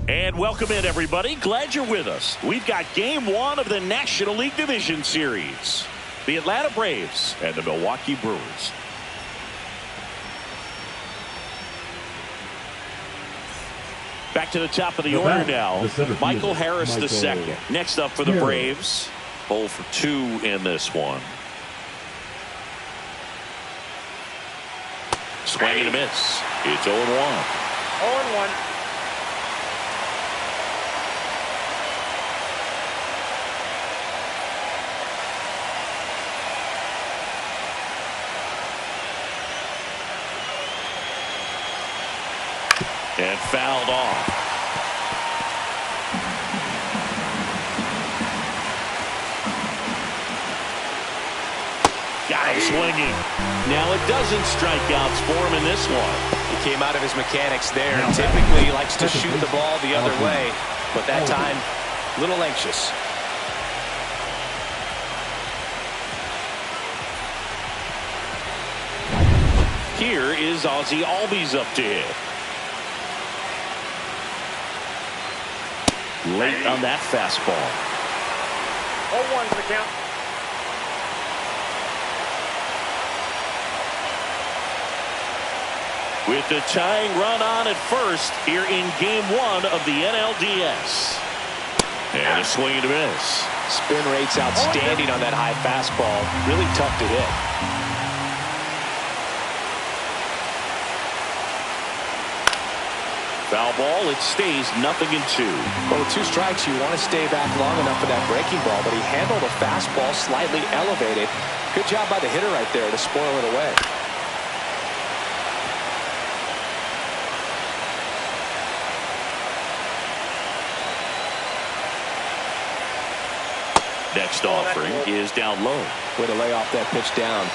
And welcome in, everybody. Glad you're with us. We've got Game 1 of the National League Division Series. The Atlanta Braves and the Milwaukee Brewers. Back to the top of the order now. Michael Harris II. Next up for the Braves. 0 for 2 in this one. Swing and a miss. It's 0-1. 0-1. And fouled off. Got him swinging. Now it doesn't strike outs for him in this one. He came out of his mechanics there. Typically he likes to shoot the ball the other way, but that time a little anxious. Here is Ozzie Albies up to hit. Late on that fastball. 0-1's the count. With the tying run on at first here in Game 1 of the NLDS. And a swing and a miss. Spin rate's outstanding on that high fastball. Really tough to hit. Foul ball, it stays 0-2. Well, with 2 strikes, you want to stay back long enough for that breaking ball, but he handled a fastball slightly elevated. Good job by the hitter right there to spoil it away. Next offering is down low. Way to lay off that pitch down.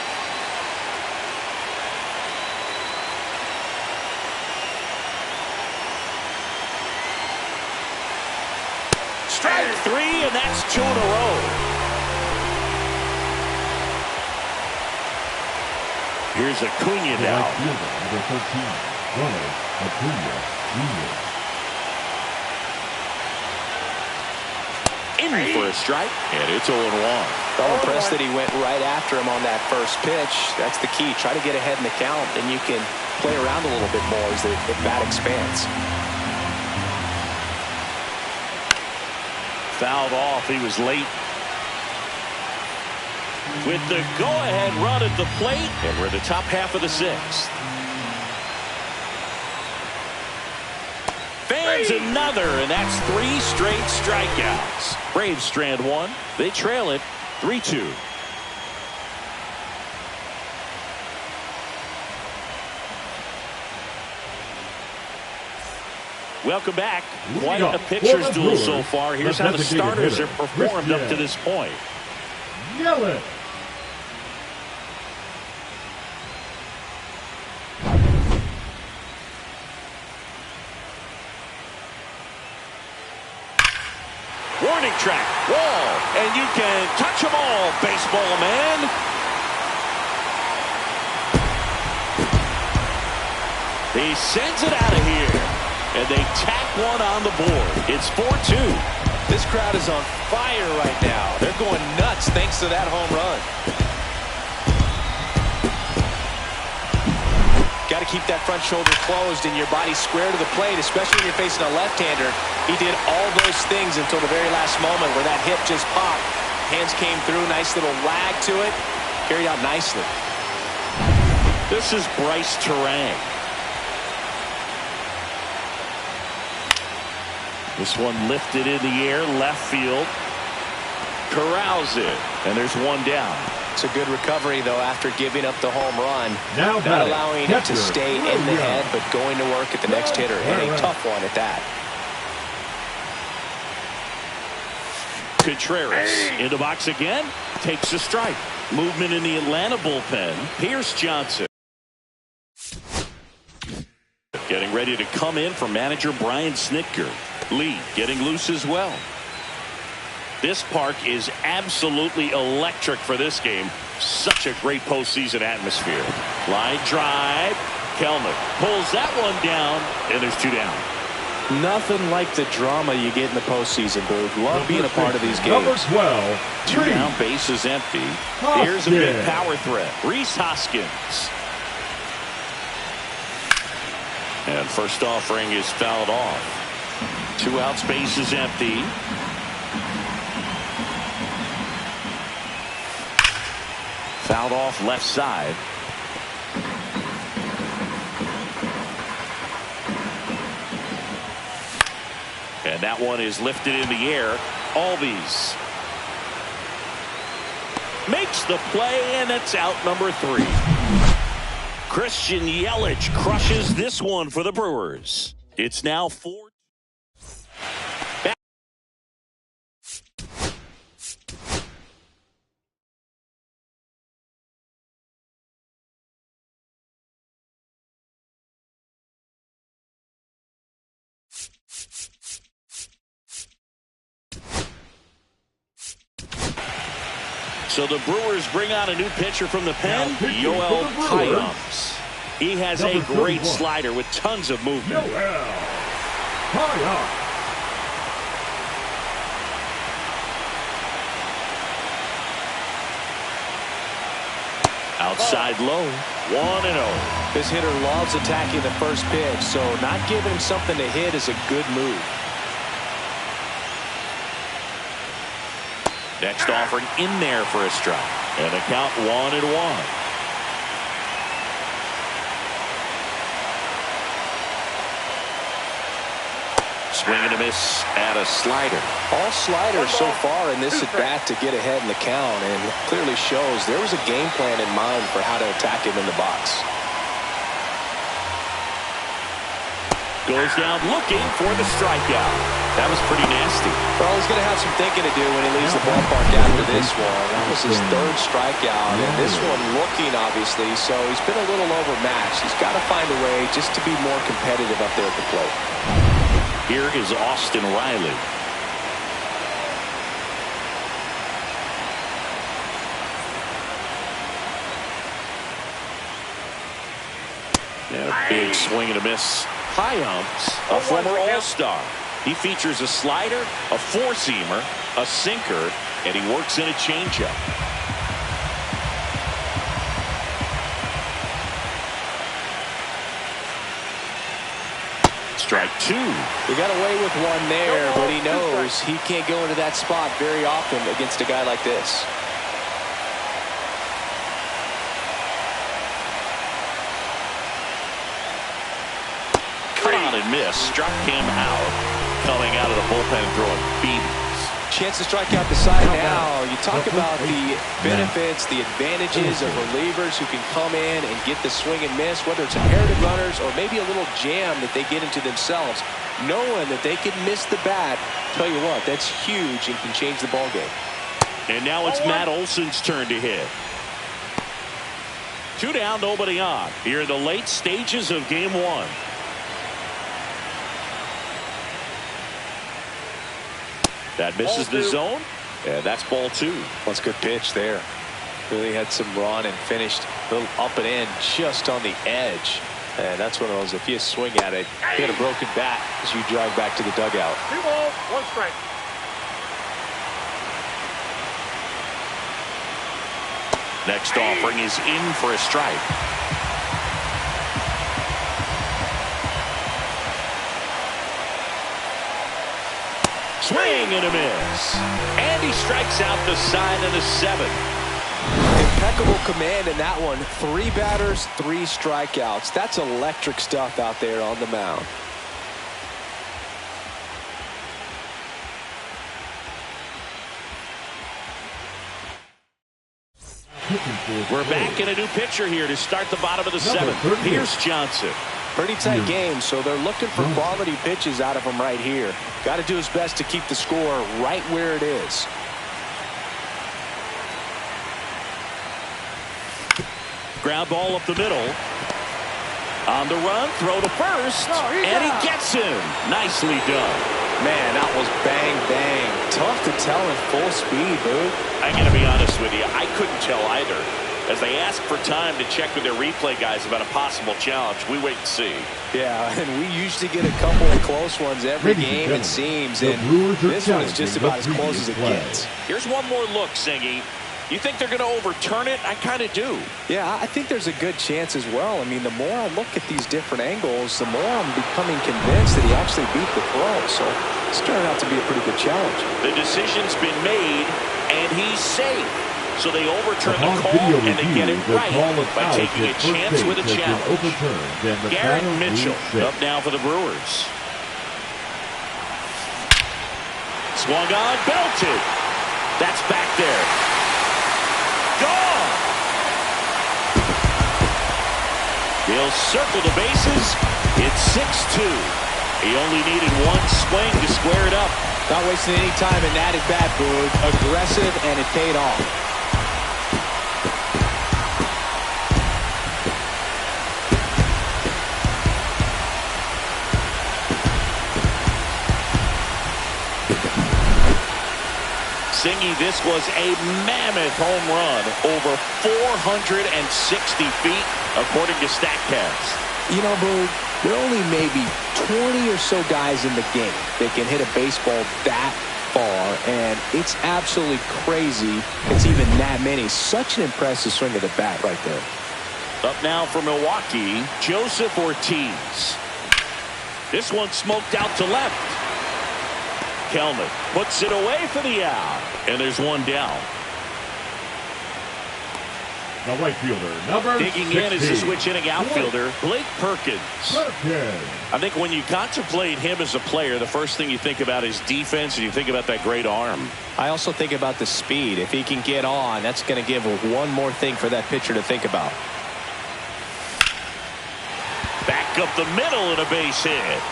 Strike 3, and that's 2 in a row. Here's Acuna now. In for a strike, and it's 0-1. I'm impressed that he went right after him on that first pitch. That's the key. Try to get ahead in the count, and you can play around a little bit more as the bat expands. Fouled off. He was late. With the go-ahead run at the plate, and we're in the top half of the 6th. Fans another, and that's 3 straight strikeouts. Braves strand 1. They trail it 3-2. Welcome back. Quite a pitcher's duel so far. Here's how the starters have performed up to this point. Yell Warning track, wall, and you can touch them all, baseball man. He sends it out of here, and they tack one on the board. It's 4-2. This crowd is on fire right now. They're going nuts thanks to that home run. Got to keep that front shoulder closed and your body square to the plate, especially when you're facing a left-hander. He did all those things until the very last moment where that hip just popped. Hands came through, nice little wag to it. Carried out nicely. This is Bryce Terang. This one lifted in the air, left field. Corrals it, and there's one down. It's a good recovery, though, after giving up the home run. Now not allowing it to stay in the head, but going to work at the next hitter, and a tough one at that. Contreras in the box again. Takes a strike. Movement in the Atlanta bullpen. Pierce Johnson getting ready to come in for manager Brian Snitker. Lee getting loose as well. This park is absolutely electric for this game. Such a great postseason atmosphere. Line drive. Kelnick pulls that one down, and there's 2 down. Nothing like the drama you get in the postseason, Booth. Love being a part of these games. Number 12. 2 down, base is empty. Here's a big power threat. Rhys Hoskins. And first offering is fouled off. 2 outs, base is empty. Fouled off left side. And that one is lifted in the air. Albies makes the play, and it's out number 3. Christian Yelich crushes this one for the Brewers. It's now 4. So the Brewers bring out a new pitcher from the pen, Yoel Payamps. He has a great slider with tons of movement. Outside low, 1-0. This hitter loves attacking the first pitch, so not giving him something to hit is a good move. Next offering in there for a strike. And the count 1-1. Swing and a miss at a slider. All sliders so far in this at-bat to get ahead in the count, and clearly shows there was a game plan in mind for how to attack him in the box. Goes down looking for the strikeout. That was pretty nasty. Well, he's going to have some thinking to do when he leaves the ballpark after this one. That was his 3rd strikeout, and this one looking, obviously, so he's been a little overmatched. He's got to find a way just to be more competitive up there at the plate. Here is Austin Riley. And a big swing and a miss. Payamps, a former All-Star. He features a slider, a four-seamer, a sinker, and he works in a changeup. Strike 2. He got away with one there, but he knows he can't go into that spot very often against a guy like this. And miss, struck him out. Coming out of the bullpen throwing beatings. Chance to strike out the side now. You talk about the benefits, the advantages of relievers who can come in and get the swing and miss, whether it's inherited runners or maybe a little jam that they get into themselves. Knowing that they can miss the bat, tell you what, that's huge and can change the ball game. And now it's Matt Olson's turn to hit. 2 down, nobody on. Here in the late stages of game 1. That misses the zone, and that's ball 2. That's a good pitch there. Really had some run and finished a little up and in just on the edge. And that's one of those, if you swing at it, you get a broken bat as you drive back to the dugout. 2 balls, 1 strike. Next offering is in for a strike. Swing and a miss. And he strikes out the side of the 7. Impeccable command in that one. 3 batters, 3 strikeouts. That's electric stuff out there on the mound. We're back in a new pitcher here to start the bottom of the 7th. Pierce Johnson. Pretty tight game, so they're looking for quality pitches out of him right here. Got to do his best to keep the score right where it is. Ground ball up the middle. On the run, throw to first, and he gets him. Nicely done. Man, that was bang, bang. Tough to tell in full speed, dude. I got to be honest with you, I couldn't tell either. As they ask for time to check with their replay guys about a possible challenge, we wait and see. Yeah, and we usually get a couple of close ones every game, it seems. And this one is just about as close as it gets. Here's one more look, Singy. You think they're going to overturn it? I kind of do. Yeah, I think there's a good chance as well. I mean, the more I look at these different angles, the more I'm becoming convinced that he actually beat the throw. So it's turning out to be a pretty good challenge. The decision's been made, and he's safe. So they overturn the call, and they get it right by taking a chance with a challenge. Garrett Mitchell up now for the Brewers. Swung on, belted. That's back there. Gone. He'll circle the bases. It's 6-2. He only needed one swing to square it up. Not wasting any time in that at bat, Boog. Aggressive, and it paid off. Singy, this was a mammoth home run, over 460 feet, according to StatCast. You know, Boog, there are only maybe 20 or so guys in the game that can hit a baseball that far, and it's absolutely crazy it's even that many. Such an impressive swing of the bat right there. Up now for Milwaukee, Joseph Ortiz. This one smoked out to left. Kelman puts it away for the out, and there's one down. The right fielder, number digging 16. in is the switch hitting outfielder, Blake Perkins. I think when you contemplate him as a player, the first thing you think about is defense, and you think about that great arm. I also think about the speed. If he can get on, that's going to give one more thing for that pitcher to think about. Back up the middle and a base hit.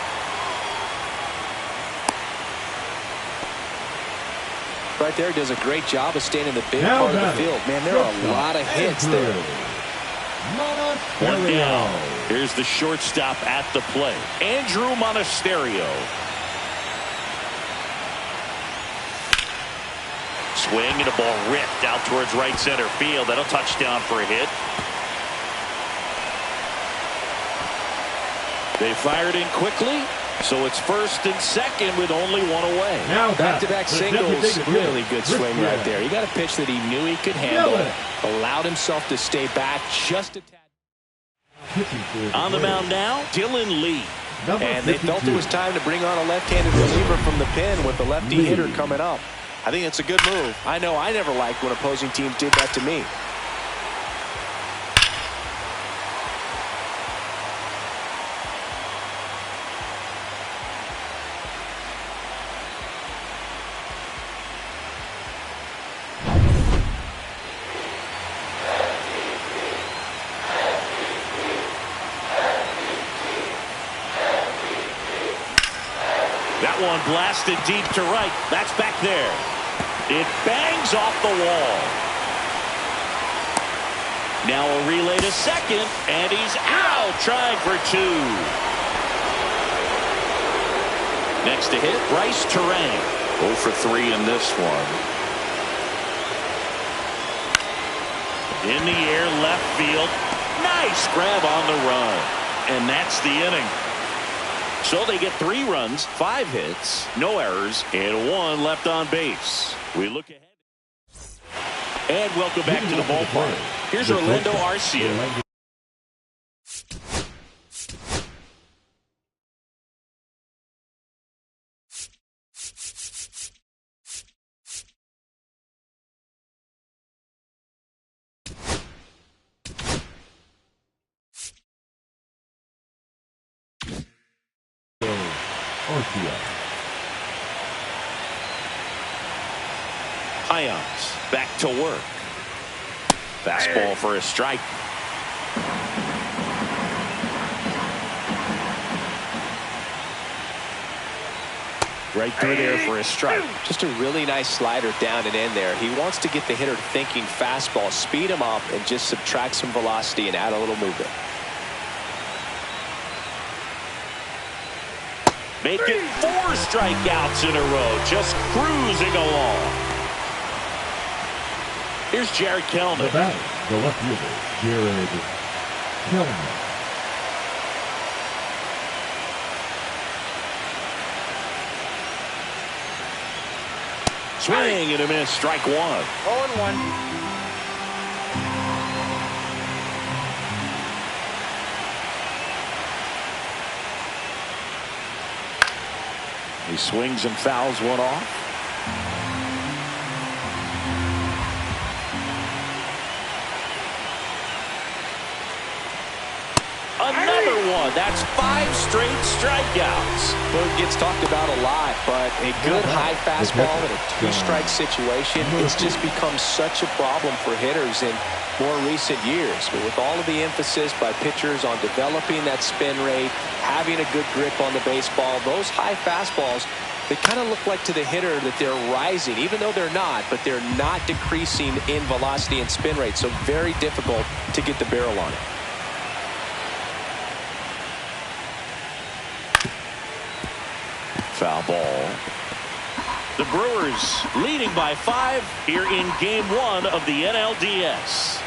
Right there, does a great job of staying in the big part of the field. Man, there are a lot of hits there. One down. Here's the shortstop at the plate, Andrew Monasterio. Swing and a ball ripped out towards right center field. That'll touchdown for a hit. They fired in quickly. So it's first and second with only one away. Now back-to-back singles. Really good swing right there. He got a pitch that he knew he could handle. Allowed himself to stay back just a tad. On the mound now, Dylan Lee. And they felt it was time to bring on a left-handed reliever from the pen with the lefty hitter coming up. I think it's a good move. I know I never liked when opposing teams did that to me. That one blasted deep to right. That's back there. It bangs off the wall. Now a relay to second, and he's out, trying for two. Next to hit, Bryce Terang. 0 for 3 in this one. In the air, left field. Nice grab on the run. And that's the inning. So they get 3 runs, 5 hits, no errors, and 1 left on base. We look ahead. And welcome back to the ballpark. Here's Orlando Arcia. Ions back to work. Fastball for a strike. Right through there for a strike. Just a really nice slider down and in there. He wants to get the hitter thinking fastball, speed him up, and just subtract some velocity and add a little movement. Make it 4 strikeouts in a row, just cruising along. Here's Jared Kellman. The batter, the left fielder, Jared Kellman. Swing and a miss, strike 1. 0-1. He swings and fouls one off. Another one. That's 5 straight strikeouts. Well, it gets talked about a lot, but a good high fastball in a 2-strike situation, it's just become such a problem for hitters in more recent years. But with all of the emphasis by pitchers on developing that spin rate, having a good grip on the baseball, those high fastballs, they kind of look like to the hitter that they're rising, even though they're not, but they're not decreasing in velocity and spin rate. So very difficult to get the barrel on it. Foul ball. The Brewers leading by 5 here in Game 1 of the NLDS.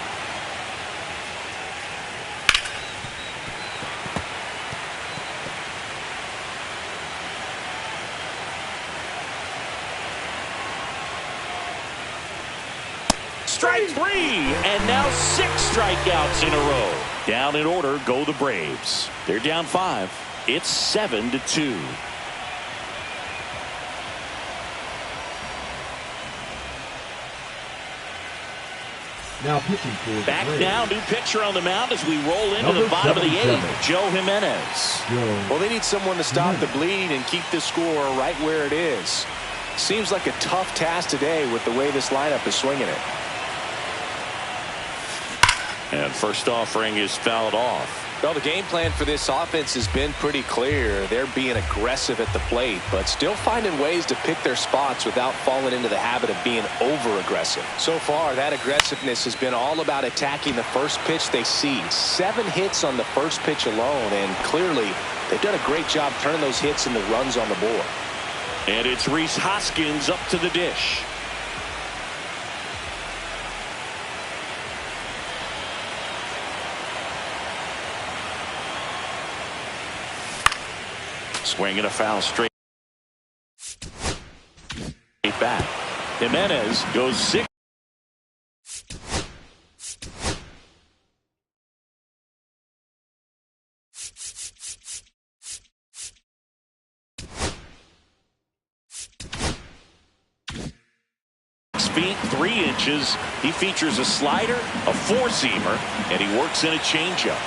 Strike 3, and now 6 strikeouts in a row. Down in order go the Braves. They're down 5. It's 7-2. Now pitching for the Back Braves. now, new pitcher on the mound as we roll into the bottom of the 8th. Joe Jimenez. Well, they need someone to stop the bleed and keep the score right where it is. Seems like a tough task today with the way this lineup is swinging it. And first offering is fouled off. Well, the game plan for this offense has been pretty clear. They're being aggressive at the plate, but still finding ways to pick their spots without falling into the habit of being over-aggressive. So far, that aggressiveness has been all about attacking the first pitch they see. 7 hits on the first pitch alone, and clearly they've done a great job turning those hits into runs on the board. And it's Rhys Hoskins up to the dish. Swing and a foul straight back. Jimenez goes 6. Feet 3 inches. He features a slider, a 4-seamer, and he works in a changeup.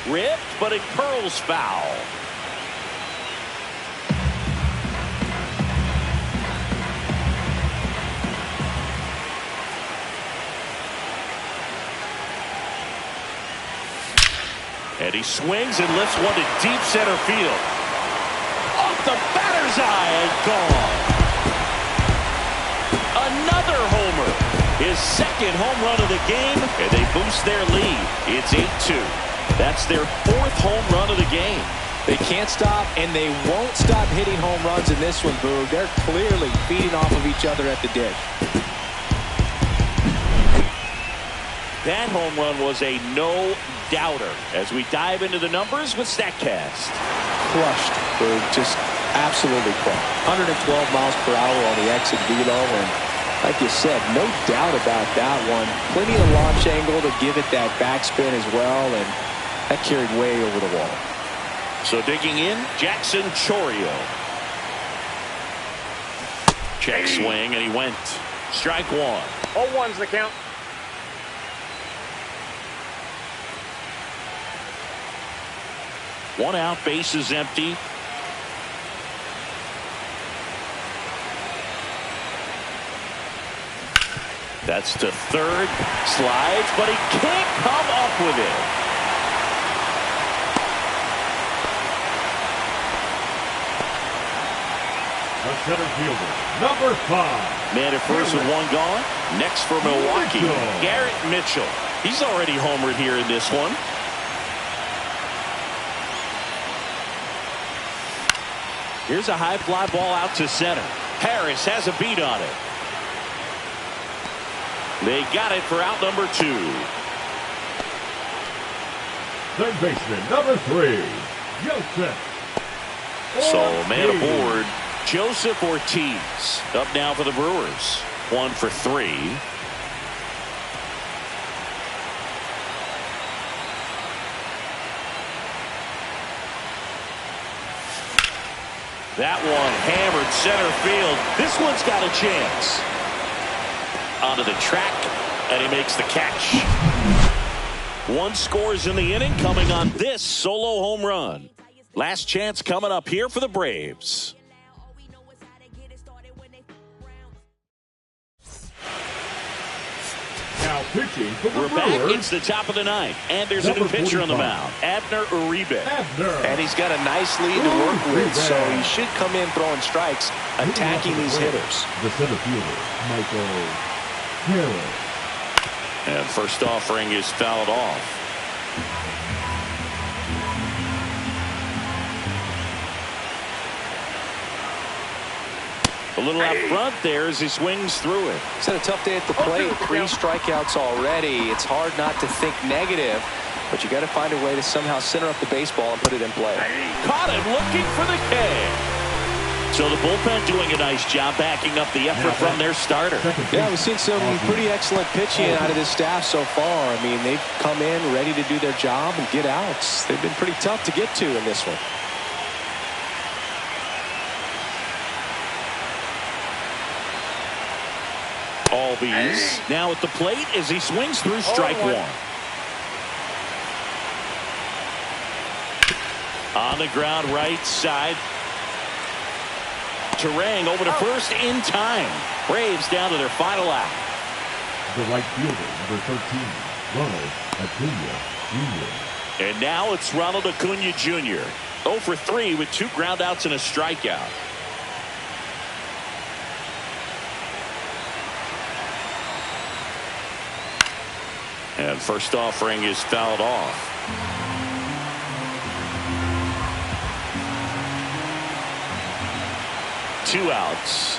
Ripped, but it curls foul. And he swings and lifts one to deep center field. Off the batter's eye and gone. Another homer. His 2nd home run of the game, and they boost their lead. It's 8-2. That's their 4th home run of the game. They can't stop, and they won't stop hitting home runs in this one, Boog. They're clearly feeding off of each other at the dish. That home run was a no-doubter. As we dive into the numbers with StatCast. Crushed, Boog. Just absolutely crushed. 112 miles per hour on the exit velo, and like you said, no doubt about that one. Plenty of launch angle to give it that backspin as well, and that carried way over the wall. So digging in, Jackson Chourio. Check swing, and he went. Strike 1. 0-1's the count. One out, base is empty. That's to third. Slides, but he can't come up with it. The center fielder, number 5. Man at first with one gone. Next for Milwaukee, Garrett Mitchell. He's already homered here in this one. Here's a high fly ball out to center. Harris has a beat on it. They got it for out number 2. Third baseman, number 3, Joseph. So man aboard, Joseph Ortiz. Up now for the Brewers. 1 for 3. That one hammered center field. This one's got a chance. Onto the track, and he makes the catch. 1 scores in the inning, coming on this solo home run. Last chance coming up here for the Braves. Now pitching for the We're Brewers. back. It's the top of the 9th, and there's a new Number pitcher on the 45. mound, Abner Uribe. And he's got a nice lead to work with, so he should come in throwing strikes, attacking these hitters. The center fielder, Michael Harris. And first offering is fouled off. A little out front there as he swings through it. He's had a tough day at the plate. 3 strikeouts already. It's hard not to think negative, but you got to find a way to somehow center up the baseball and put it in play. Caught him looking for the K. So the bullpen doing a nice job backing up the effort from their starter. Yeah, we've seen some pretty excellent pitching out of this staff so far. I mean, they've come in ready to do their job and get outs. They've been pretty tough to get to in this one. Albies now at the plate as he swings through strike 1. On the ground right side. Terang over to first in time. Braves down to their final out. The right fielder, number 13, Ronald Acuna Jr. And now it's Ronald Acuna Jr. 0 for 3 with 2 groundouts and a strikeout. And first offering is fouled off. Two outs.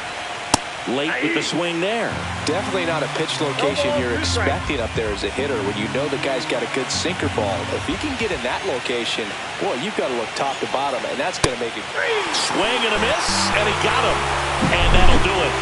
Late with the swing there. Definitely not a pitch location you're expecting up there as a hitter when you know the guy's got a good sinker ball. If he can get in that location, boy, you've got to look top to bottom, and that's going to make it great. Swing and a miss, and he got him. And that'll do it.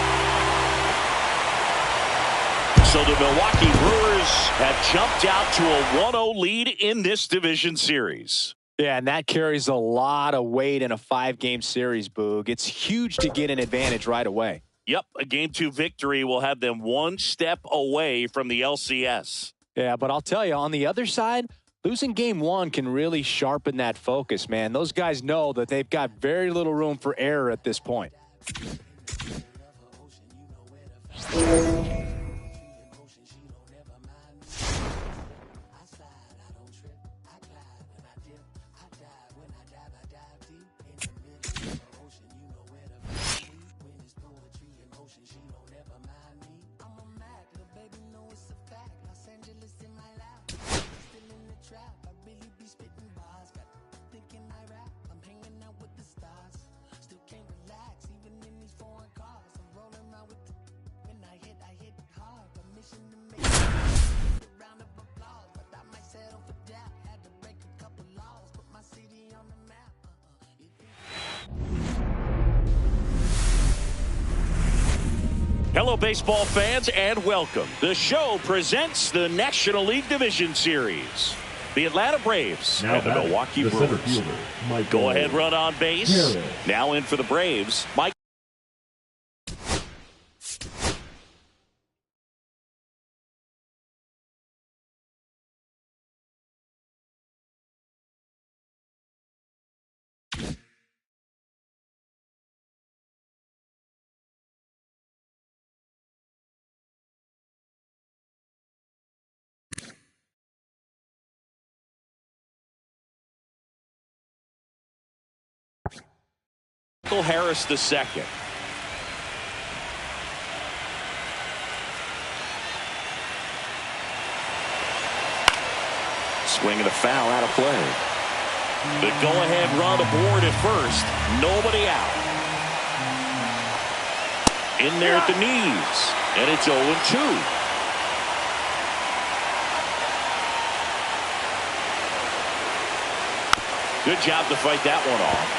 So the Milwaukee Brewers have jumped out to a 1-0 lead in this division series. Yeah, and that carries a lot of weight in a 5-game series, Boog. It's huge to get an advantage right away. Yep, a Game 2 victory will have them 1 step away from the LCS. Yeah, but I'll tell you, on the other side, losing Game 1 can really sharpen that focus, man. Those guys know that they've got very little room for error at this point. Hello, baseball fans, and welcome. The show presents the National League Division Series. The Atlanta Braves and the Milwaukee the Brewers. center fielder, Michael Go ahead, run on base. Harris. Now in for the Braves, Mike. Harris II. Swing and a foul out of play. The go-ahead run aboard at first. Nobody out. In there at the knees. And it's 0-2. Good job to fight that one off.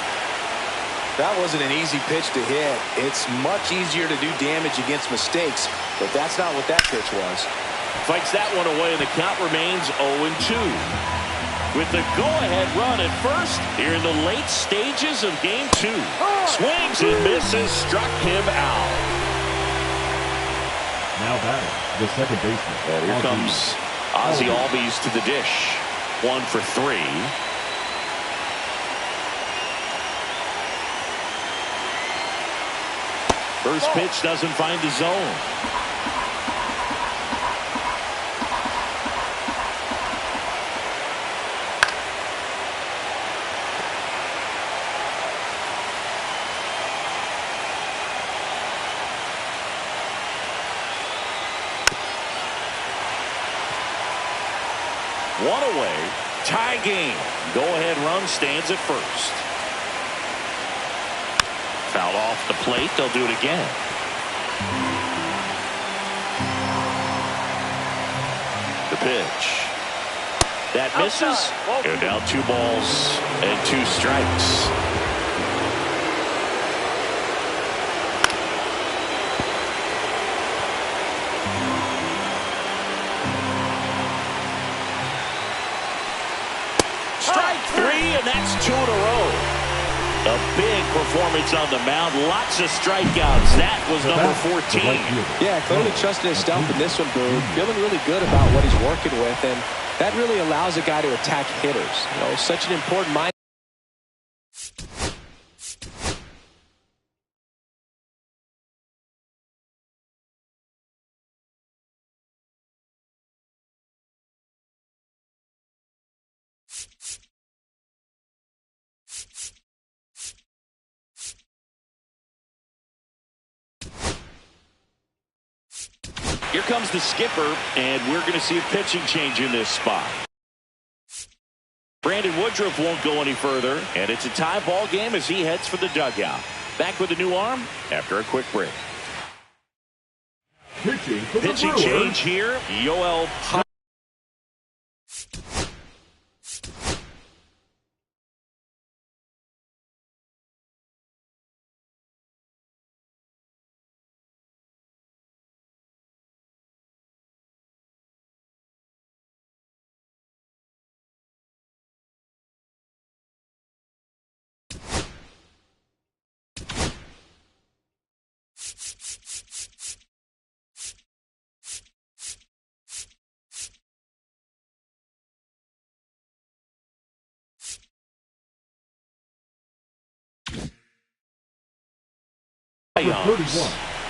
That wasn't an easy pitch to hit. It's much easier to do damage against mistakes, but that's not what that pitch was. Fights that one away, and the count remains 0-2. With the go-ahead run at first here in the late stages of Game 2. Swings and misses, struck him out. Now batting, the second baseman. And here comes Ozzie Albies to the dish. 1 for 3. First pitch doesn't find the zone. One away. Tie game. Go-ahead run stands at first. Foul off the plate. They'll do it again. The pitch. That misses. And now 2 balls and 2 strikes. Strike 3, and that's 2 in a row. A big performance on the mound. Lots of strikeouts. That was number 14. Yeah, clearly trusting his stump in this one, Boo. Feeling really good about what he's working with, and that really allows a guy to attack hitters. You know, such an important mind. Here comes the skipper, and we're going to see a pitching change in this spot. Brandon Woodruff won't go any further, and it's a tie ball game as he heads for the dugout. Back with a new arm after a quick break. Pitching change here. Yoel Pop.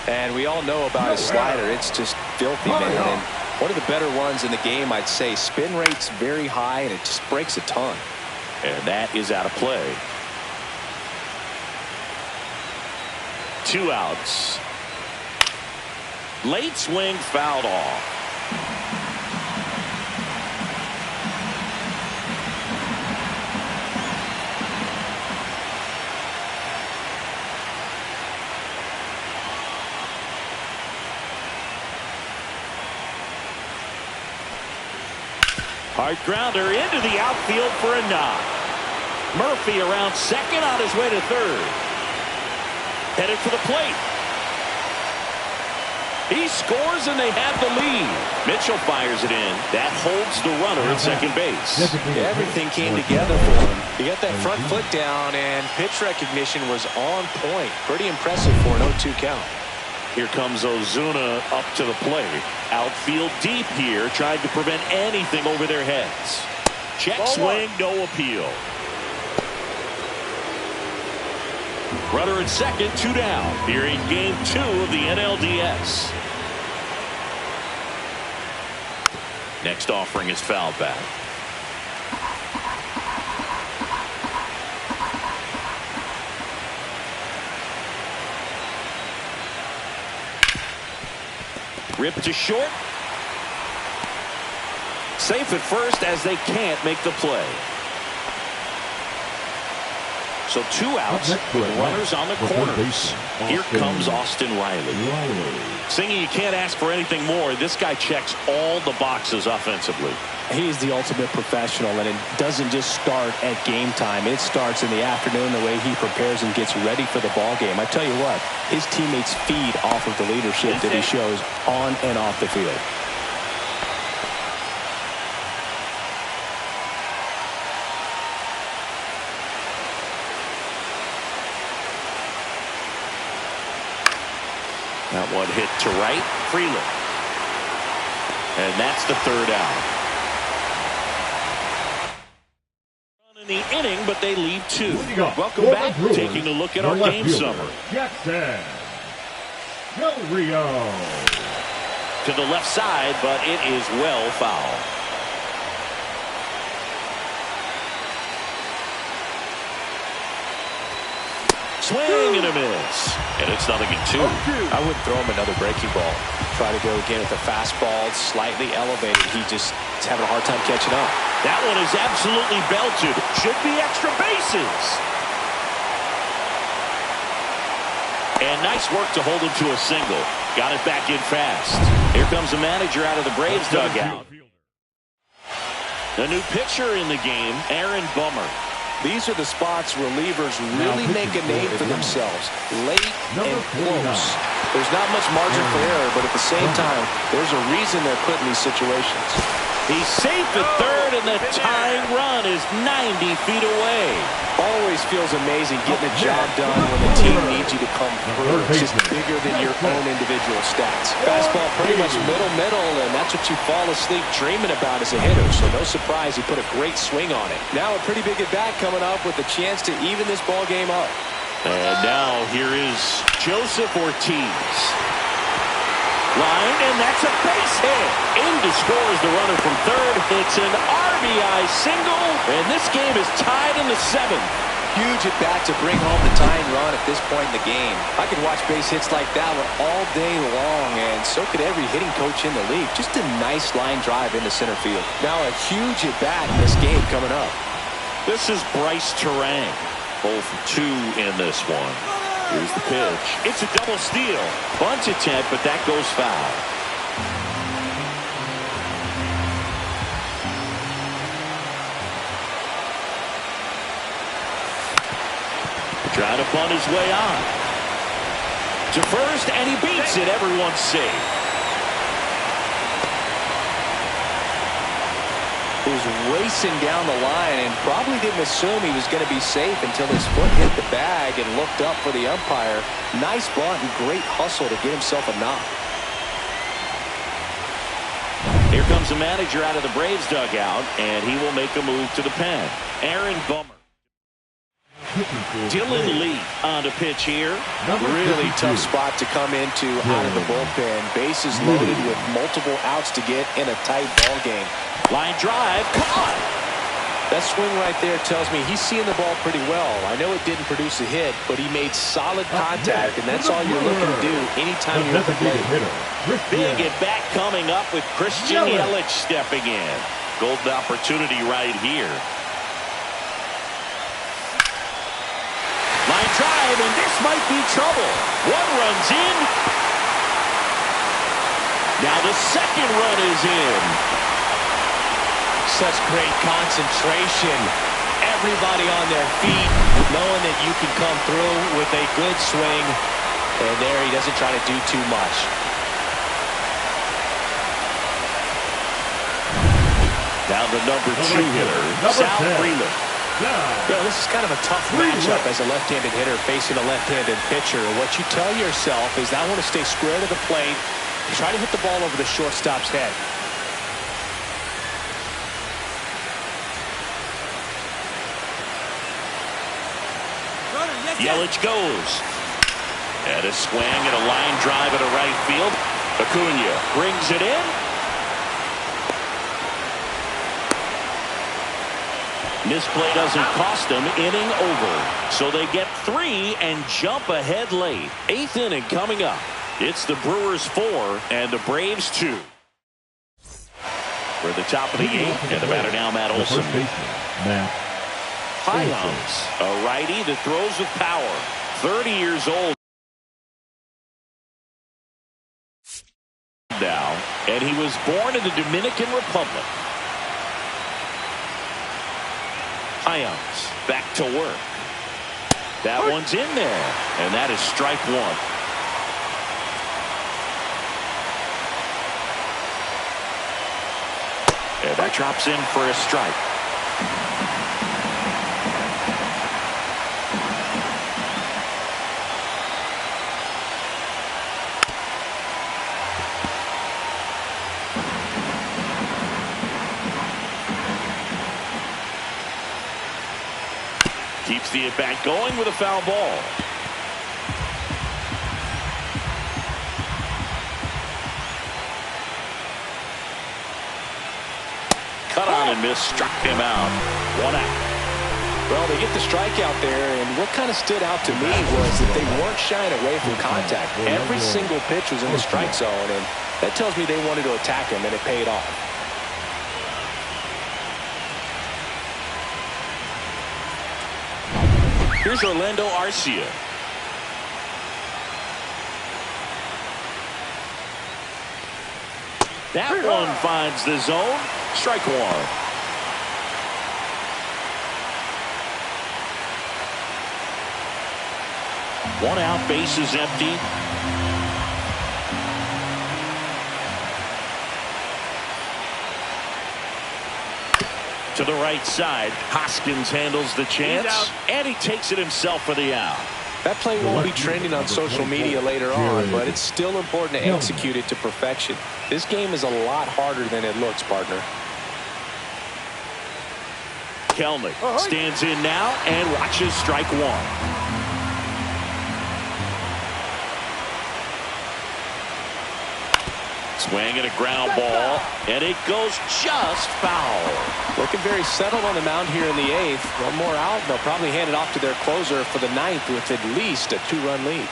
And we all know about his slider. It's just filthy, man. And one of the better ones in the game, I'd say. Spin rate's very high, and it just breaks a ton. And that is out of play. 2 outs. Late swing fouled off. Hard grounder into the outfield for a knock. Murphy around second on his way to third. Headed for the plate. He scores and they have the lead. Mitchell fires it in. That holds the runner at second base. Everything came together for him. He got that front foot down, and pitch recognition was on point. Pretty impressive for an 0-2 count. Here comes Ozuna up to the plate. Outfield deep here, trying to prevent anything over their heads. Check swing, no appeal. Runner at second, 2 down. Here in Game 2 of the NLDS. Next offering is fouled back. Ripped to short. Safe at first as they can't make the play. So 2 outs with runners on the corners. Here comes Austin Riley. Singy, you can't ask for anything more. This guy checks all the boxes offensively. He's the ultimate professional, and it doesn't just start at game time. It starts in the afternoon, the way he prepares and gets ready for the ball game. I tell you what, his teammates feed off of the leadership that he shows on and off the field. That one hit to right. Freeland. And that's the 3rd out. In the inning, but they leave 2. Welcome back. Taking a look at our game summary. Jackson Del Rio. To the left side, but it is well foul. Swing and a miss. And it's 0-2. I wouldn't throw him another breaking ball. Try to go again with the fastball, slightly elevated. He just is having a hard time catching up. That one is absolutely belted. Should be extra bases. And nice work to hold him to a single. Got it back in fast. Here comes the manager out of the Braves dugout. The new pitcher in the game, Aaron Bummer. These are the spots relievers really make a name for themselves. Late and close. There's not much margin for error, but at the same time, there's a reason they're put in these situations. He's safe at 3rd, and the tying run is 90 feet away. Always feels amazing getting a job done when the team needs you to come through. It's just bigger than your own individual stats. Fastball pretty much middle, and that's what you fall asleep dreaming about as a hitter. So no surprise he put a great swing on it. Now a pretty big at-bat coming up with a chance to even this ball game up. And now here is Joseph Ortiz. Line, and that's a base hit. In to scores the runner from 3rd. It's an RBI single, and this game is tied in the 7th. Huge at bat to bring home the tying run at this point in the game. I could watch base hits like that one all day long, and so could every hitting coach in the league. Just a nice line drive into center field. Now a huge at bat in this game coming up. This is Bryce Terang. 0 for 2 in this one. Here's the pitch. It's a double steal. Bunt attempt, but that goes foul. Trying to bunt his way on. To first, and he beats it. Everyone's safe. He was racing down the line and probably didn't assume he was going to be safe until his foot hit the bag and looked up for the umpire. Nice bunt and great hustle to get himself a knock. Here comes the manager out of the Braves dugout, and he will make a move to the pen. Aaron Bummer. Dylan Lee on the pitch here. Really tough spot to come into out of the bullpen. Bases loaded with multiple outs to get in a tight ball game. Line drive, caught. That swing right there tells me he's seeing the ball pretty well. I know it didn't produce a hit, but he made solid contact, and that's all you're looking to do anytime you're at the plate. Big at bat coming up with Christian Yelich stepping in. Golden opportunity right here. Line drive, and this might be trouble. One run's in. Now the second run is in. Such great concentration. Everybody on their feet, knowing that you can come through with a good swing. And there he doesn't try to do too much. Down the number 2 hitter, Sal Freeland. Yeah, this is kind of a tough matchup as a left-handed hitter facing a left-handed pitcher. What you tell yourself is I want to stay square to the plate, try to hit the ball over the shortstop's head. Yelich goes. And a swing and a line drive at a right field. Acuna brings it in. Misplay doesn't cost them. Inning over. So they get 3 and jump ahead late. 8th inning coming up. It's the Brewers 4 and the Braves 2. We're at the top of the 8th, and the batter now, Matt Olson. Hyams, a righty that throws with power. 30 years old now, and he was born in the Dominican Republic. Hyams back to work. That one's in there, and that is strike 1. And that drops in for a strike. Keeps the at-bat going with a foul ball. Cut on and miss, struck him out. 1 out. Well, they get the strikeout there, and what kind of stood out to me was that they weren't shying away from contact. Every single pitch was in the strike zone, and that tells me they wanted to attack him, and it paid off. Here's Orlando Arcia. That one finds the zone. Strike 1. 1 out, base is empty. To the right side, Hoskins handles the chance, and he takes it himself for the out. That play won't be trending on social media later on, but it's still important to execute it to perfection. This game is a lot harder than it looks, partner. Kelnick stands in now and watches strike 1. Swing and a ground ball, and it goes just foul. Looking very settled on the mound here in the 8th. One more out, they'll probably hand it off to their closer for the 9th with at least a 2-run lead.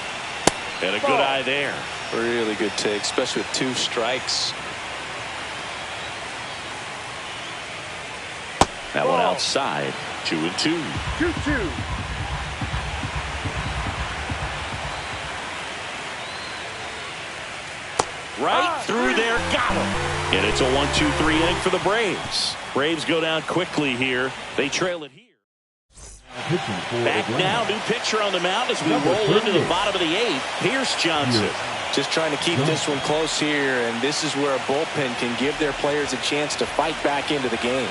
And a good eye there. Really good take, especially with 2 strikes. That one outside. 2-2. 2-2. Right through there, got him. And it's a 1-2-3 inning for the Braves. Braves go down quickly here. They trail it here. Back now, new pitcher on the mound as we roll into the bottom of the 8th. Pierce Johnson. Just trying to keep this one close here, and this is where a bullpen can give their players a chance to fight back into the game.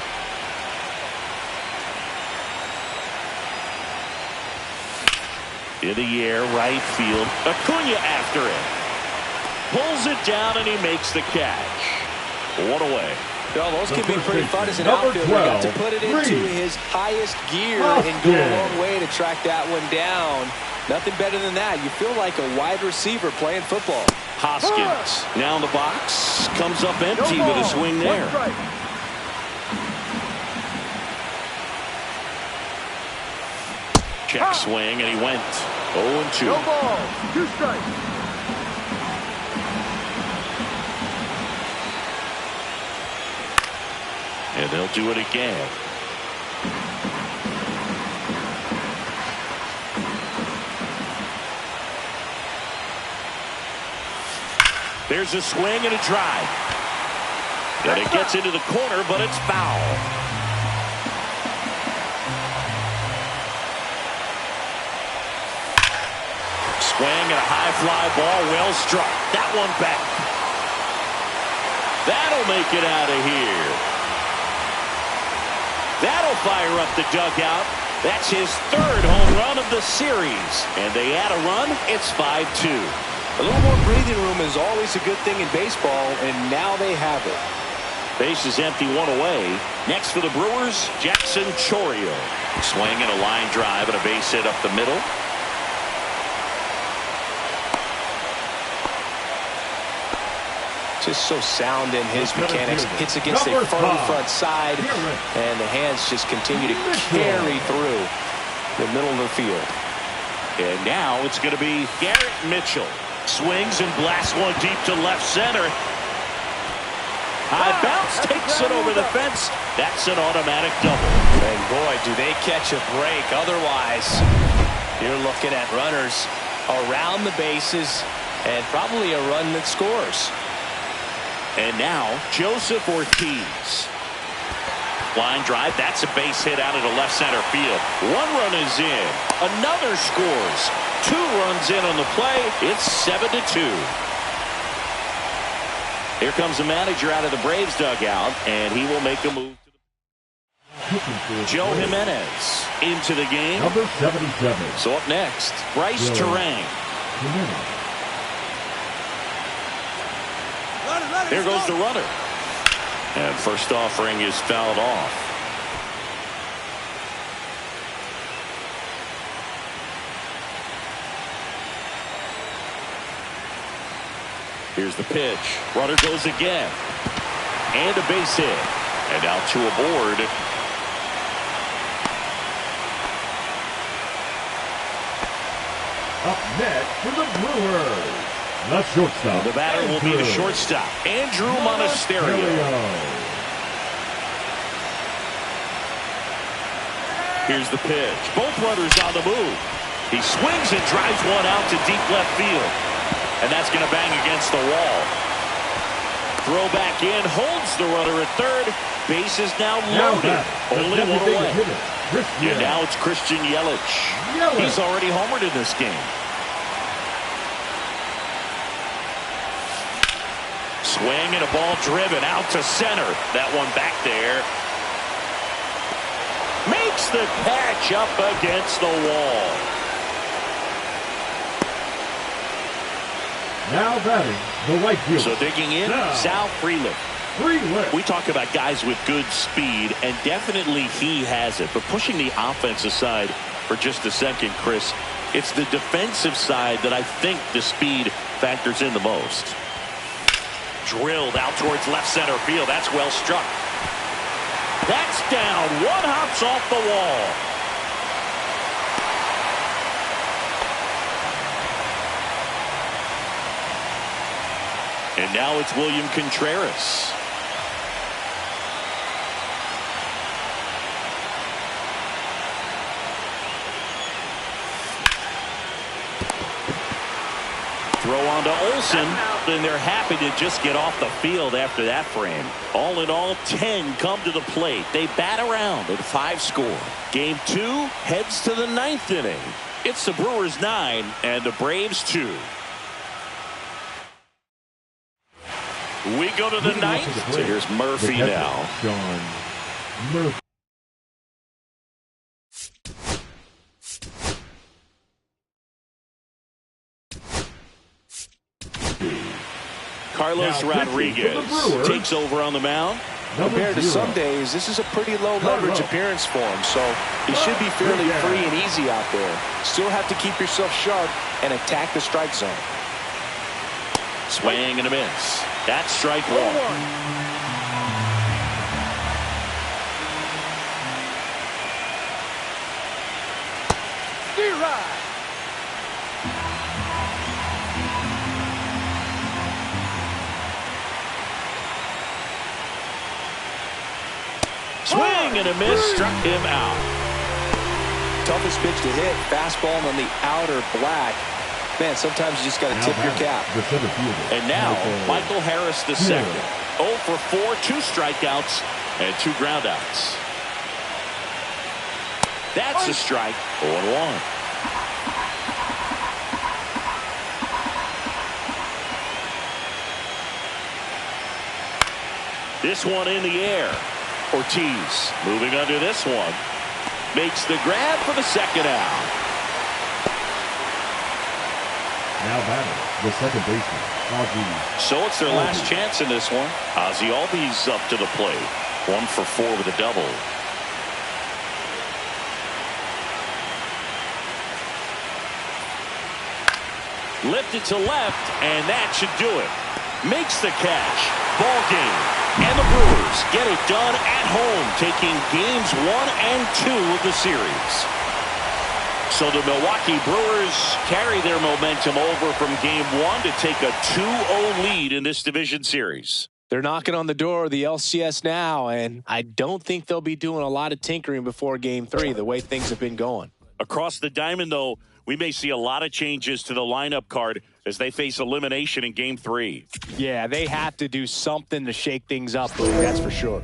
In the air, right field. Acuna after it. Pulls it down, and he makes the catch. 1 away. Well, those can be pretty fun as an outfielder. Got to put it into his highest gear and go a long way to track that one down. Nothing better than that. You feel like a wide receiver playing football. Hoskins now in the box. Comes up empty with a swing there. Check swing, and he went 0-2. No ball. 2 strikes. And they'll do it again. There's a swing and a drive. And it gets into the corner, but it's foul. Swing and a high fly ball, well struck. That one back. That'll make it out of here. That'll fire up the dugout. That's his 3rd home run of the series. And they add a run. It's 5-2. A little more breathing room is always a good thing in baseball, and now they have it. Base is empty, 1 away. Next for the Brewers, Jackson Chourio. Swing and a line drive and a base hit up the middle. Just so sound in his mechanics. Hits against a firm front side, and the hands just continue to carry through the middle of the field. And now it's going to be Garrett Mitchell. Swings and blasts one deep to left center. High bounce takes it over the fence. That's an automatic double. And boy, do they catch a break. Otherwise, you're looking at runners around the bases and probably a run that scores. And now Joseph Ortiz. Line drive. That's a base hit out of the left center field. One run is in. Another scores. 2 runs in on the play. It's 7-2. Here comes the manager out of the Braves dugout, and he will make a move. Joe Jimenez into the game. Number 77. So up next, Bryce Terang. Here goes the runner. And first offering is fouled off. Here's the pitch. Runner goes again. And a base hit. And out to a board. Up next for the Brewers, the shortstop. The batter will be the shortstop, Andrew Monasterio. Here's the pitch. Both runners on the move. He swings and drives one out to deep left field. And that's going to bang against the wall. Throw back in, holds the runner at third. Base is now loaded. Only one away. And now it's Christian Yelich. He's already homered in this game. Swing and a ball driven out to center. That one back there. Makes the catch up against the wall. Now batting, the right fielder. So digging in, Sal Frelick. We talk about guys with good speed, and definitely he has it. But pushing the offense aside for just a second, Chris, it's the defensive side that I think the speed factors in the most. Drilled out towards left center field. That's well struck. That's down. One hops off the wall. And now it's William Contreras. Throw on to Olsen, and they're happy to just get off the field after that frame. All in all, 10 come to the plate. They bat around at 5 score. Game 2 heads to the 9th inning. It's the Brewers 9 and the Braves 2. We go to the 9th. So here's Murphy now. John Murphy. Carlos Rodriguez takes over on the mound. Compared to some days, this is a pretty low leverage appearance for him, so he should be fairly free and easy out there. Still have to keep yourself sharp and attack the strike zone. Swing and a miss. That's strike 1. Swing and a miss, struck him out. Toughest pitch to hit, fastball on the outer black. Man, sometimes you just got to tip your cap. And now, Michael Harris II. 0 for 4, 2 strikeouts, and 2 groundouts. That's a strike. 0-1. This one in the air. Ortiz moving under this one. Makes the grab for the second out. Now batting, the second baseman, Ozzy. So it's their last chance in this one. Ozzy Albies up to the plate. 1 for 4 with a double. Lifted to left, and that should do it. Makes the catch. Ball game. And the Brewers get it done at home, taking games 1 and 2 of the series. So the Milwaukee Brewers carry their momentum over from game 1 to take a 2-0 lead in this division series. They're knocking on the door of the LCS now, and I don't think they'll be doing a lot of tinkering before Game 3, the way things have been going. Across the diamond, though, we may see a lot of changes to the lineup card as they face elimination in Game 3. Yeah, they have to do something to shake things up, that's for sure.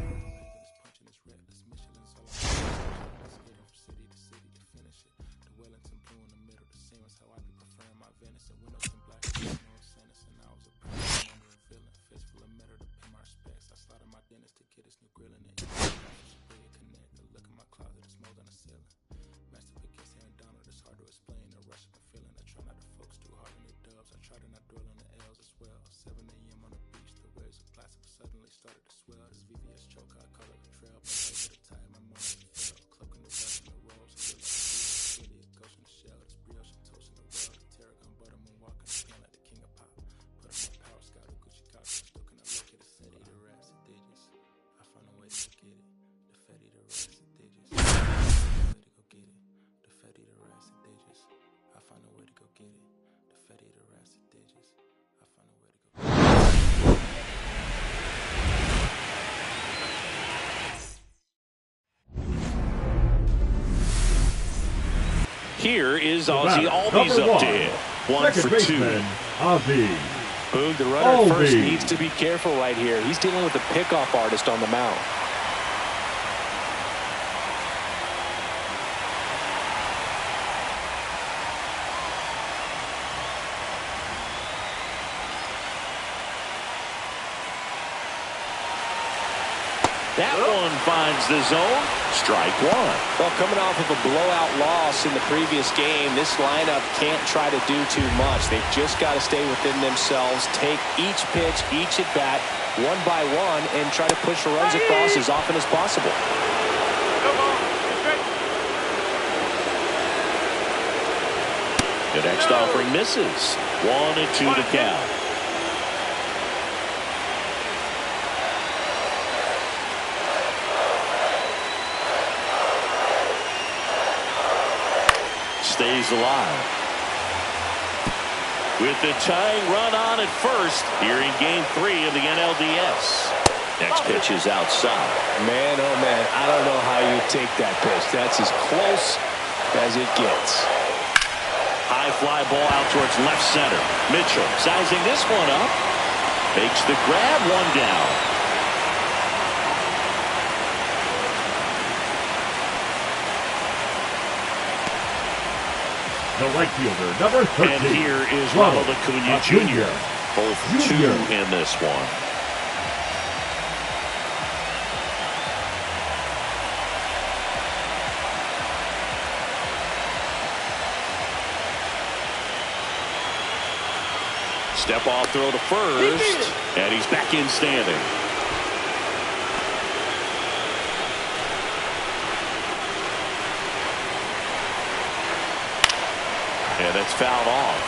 Here is Ozzy Albies up to hit. 1 for 2. Ozzy. Boog, the runner at first needs to be careful right here. He's dealing with a pickoff artist on the mound. That one finds the zone. Strike one. Well, coming off of a blowout loss in the previous game, this lineup can't try to do too much. They've just got to stay within themselves, take each pitch, each at bat, one by one, and try to push runs across as often as possible. The next offering misses. 1-2 to count. Stays alive. With the tying run on at first here in Game 3 of the NLDS. Next pitch is outside. Man, oh man, I don't know how you take that pitch. That's as close as it gets. High fly ball out towards left center. Mitchell sizing this one up. Makes the grab, one down. The right fielder, number 13. And here is Ronald Acuna Jr. Both two in this one. Step off throw to first, and he's back in standing. And it's fouled off.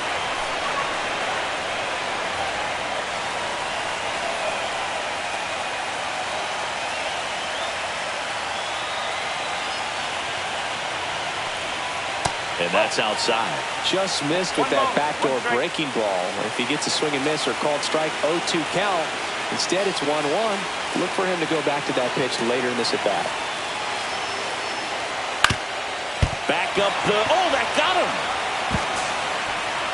And that's outside. Just missed with that backdoor breaking ball. If he gets a swing and miss or called strike, 0-2 count. Instead, it's 1-1. Look for him to go back to that pitch later in this at bat. Back up the, oh, that got him.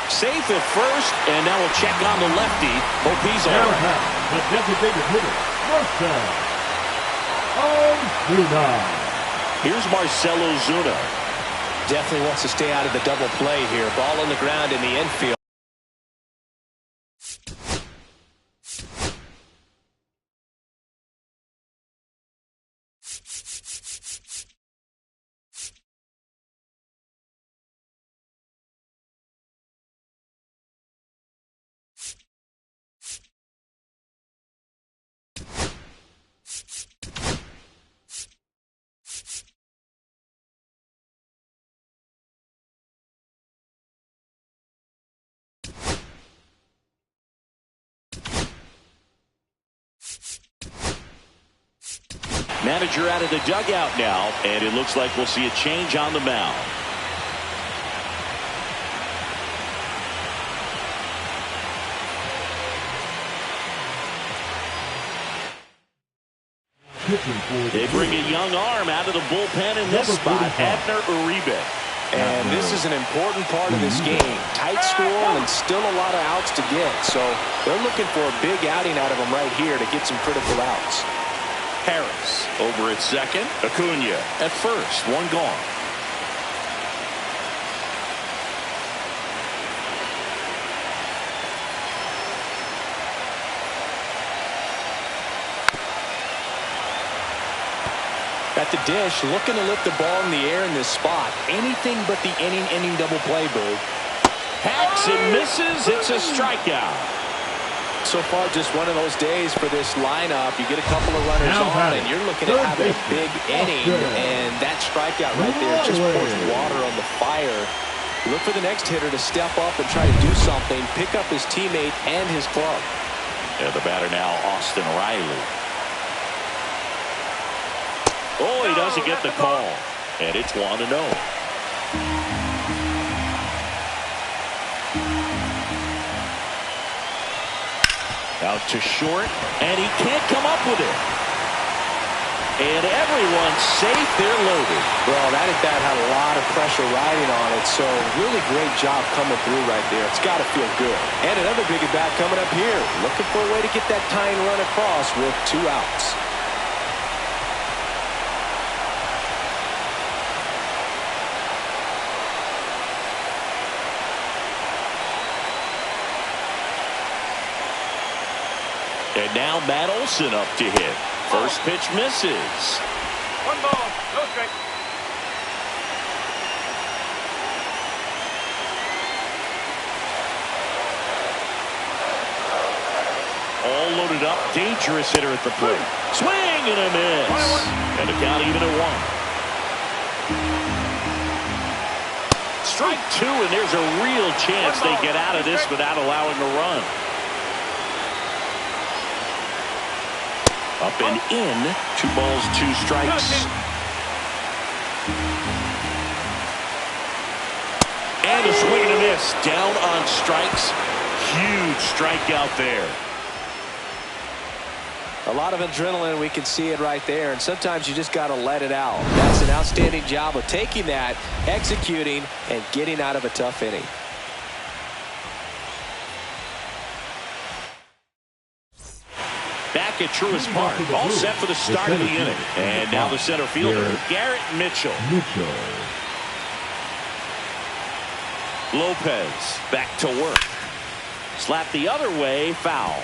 Safe at first, and now we'll check on the lefty. Hope he's all right. The designated hitter, Marcell Ozuna. Here's Marcell Ozuna. Definitely wants to stay out of the double play here. Ball on the ground in the infield. Manager out of the dugout now, and it looks like we'll see a change on the mound. They bring a young arm out of the bullpen in this spot, Abner Uribe. And this is an important part of this game. Tight score and still a lot of outs to get. So they're looking for a big outing out of them right here to get some critical outs. Harris over at second. Acuna at first. One gone. At the dish, looking to lift the ball in the air in this spot. Anything but the inning double play, Boo. Hacks and misses. It's a strikeout. So far, just one of those days for this lineup. You get a couple of runners on, and you're looking at having a big inning. And that strikeout right there just pours water on the fire. Look for the next hitter to step up and try to do something, pick up his teammate and his club. And the batter now, Austin Riley. Oh, he doesn't get the call. And it's 1-0. Out to short, and he can't come up with it. And everyone's safe. They're loaded. Well, that at bat had a lot of pressure riding on it, so really great job coming through right there. It's got to feel good. And another big at bat coming up here. Looking for a way to get that tying run across with 2 outs. And now Matt Olson up to hit. First pitch misses. 1 ball, no strike. All loaded up. Dangerous hitter at the plate. Swing and a miss. And the count even at 1. Strike 2, and there's a real chance they get out of this without allowing a run. Up and in. 2 balls, 2 strikes. And a swing and a miss. Down on strikes. Huge strikeout there. A lot of adrenaline. We can see it right there. And sometimes you just got to let it out. That's an outstanding job of taking that, executing, and getting out of a tough inning. Back at Truist Park, all set for the start of the inning. And now the center fielder, Garrett Mitchell. Lopez back to work. Slap the other way, foul.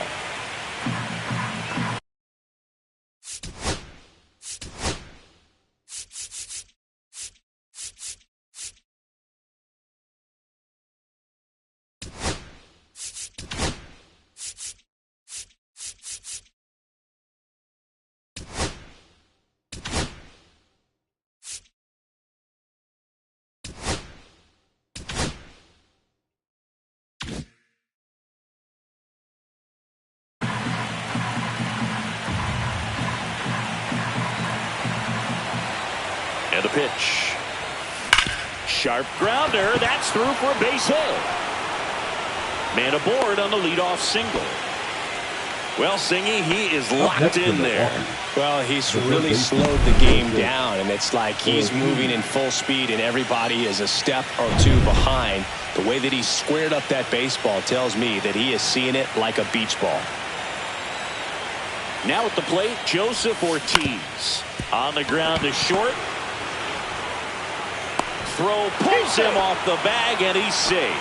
And the pitch. Sharp grounder. That's through for a base hit. Man aboard on the leadoff single. Well, Singy, he is locked in there. Well, he's really slowed the game down, and it's like he's moving in full speed, and everybody is a step or 2 behind. The way that he squared up that baseball tells me that he is seeing it like a beach ball. Now at the plate, Joseph Ortiz. On the ground to short. Throw pulls him off the bag, and he's safe.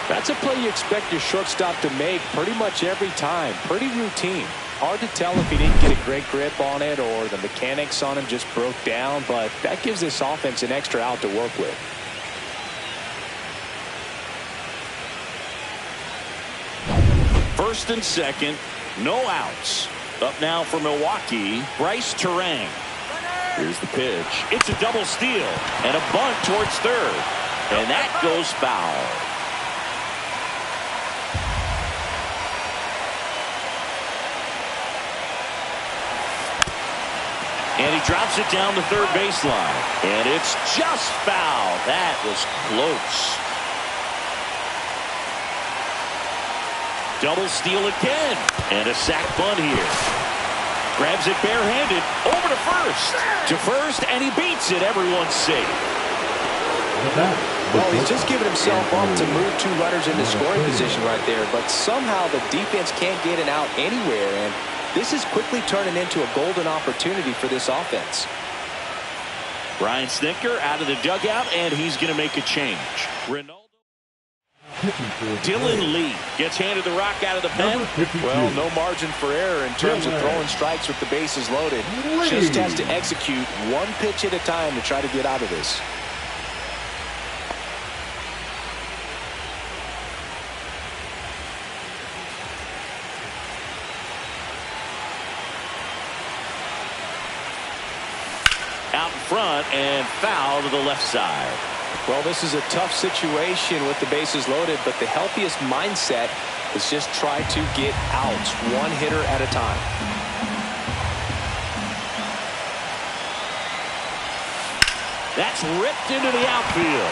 That's a play you expect your shortstop to make pretty much every time. Pretty routine. Hard to tell if he didn't get a great grip on it or the mechanics on him just broke down, but that gives this offense an extra out to work with. First and second, no outs. Up now for Milwaukee, Bryce Terang. Here's the pitch. It's a double steal and a bunt towards third. And that goes foul. And he drops it down the third baseline. And it's just foul. That was close. Double steal again. And a sac bunt here. Grabs it barehanded. Over to first. To first, and he beats it. Everyone's safe. Well, he's just giving himself up to move 2 runners into scoring position right there, but somehow the defense can't get an out anywhere, and this is quickly turning into a golden opportunity for this offense. Brian Snitker out of the dugout, and he's going to make a change. Dylan Lee gets handed the rock out of the pen. Well, no margin for error in terms of throwing strikes with the bases loaded. Just has to execute 1 pitch at a time to try to get out of this. Out in front and foul to the left side. Well, this is a tough situation with the bases loaded, but the healthiest mindset is just try to get outs 1 hitter at a time. That's ripped into the outfield.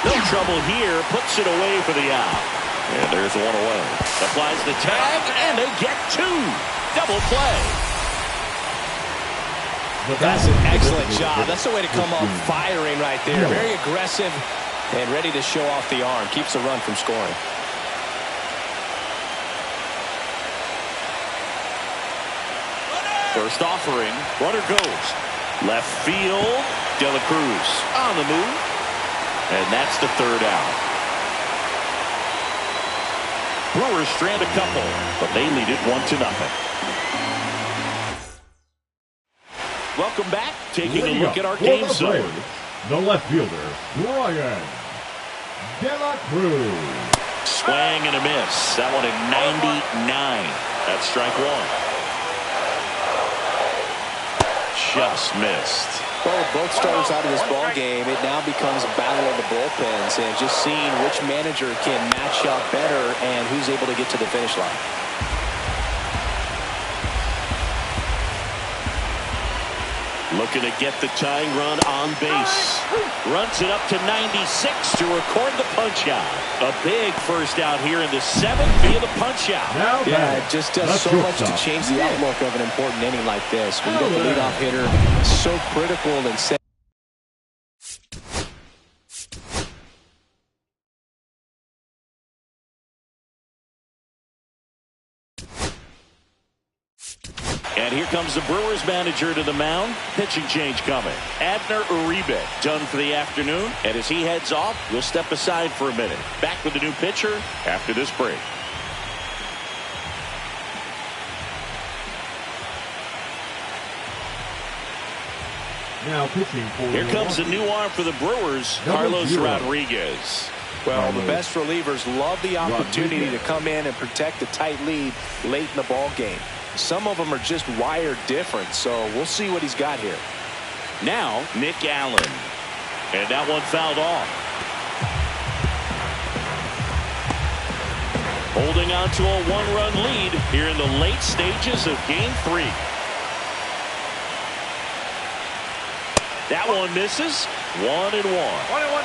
No trouble here. Puts it away for the out. And there's 1 away. Applies the tag, and they get 2. Double play. That's an excellent job. That's the way to come up firing right there. Very aggressive and ready to show off the arm. Keeps the run from scoring. First offering. Runner goes. Left field. De La Cruz on the move. And that's the 3rd out. Brewers strand a couple, but they lead it 1-0. Welcome back. Taking a look at our game zone. The left fielder, Brian De La Cruz. Swing and a miss. That one at 99. That's strike 1. Just missed. Well, with both starters out of this ball game, it now becomes a battle of the bullpens, and just seeing which manager can match up better and who's able to get to the finish line. Looking to get the tying run on base. Runs it up to 96 to record the punch out. A big first out here in the 7th via the punch out. Yeah, it just does so much to change the outlook of an important inning like this. When you get the leadoff hitter, so critical and set. And here comes the Brewers manager to the mound. Pitching change coming. Abner Uribe done for the afternoon. And as he heads off, we'll step aside for a minute. Back with the new pitcher after this break. Now pitching for Here comes the new arm for the Brewers, Carlos Rodriguez. Well, the best relievers love the opportunity to come in and protect a tight lead late in the ball game. Some of them are just wired different, so we'll see what he's got here. Now, Nick Allen. And that one fouled off. Holding on to a 1-run lead here in the late stages of Game 3. That one misses. 1-1. 1-1.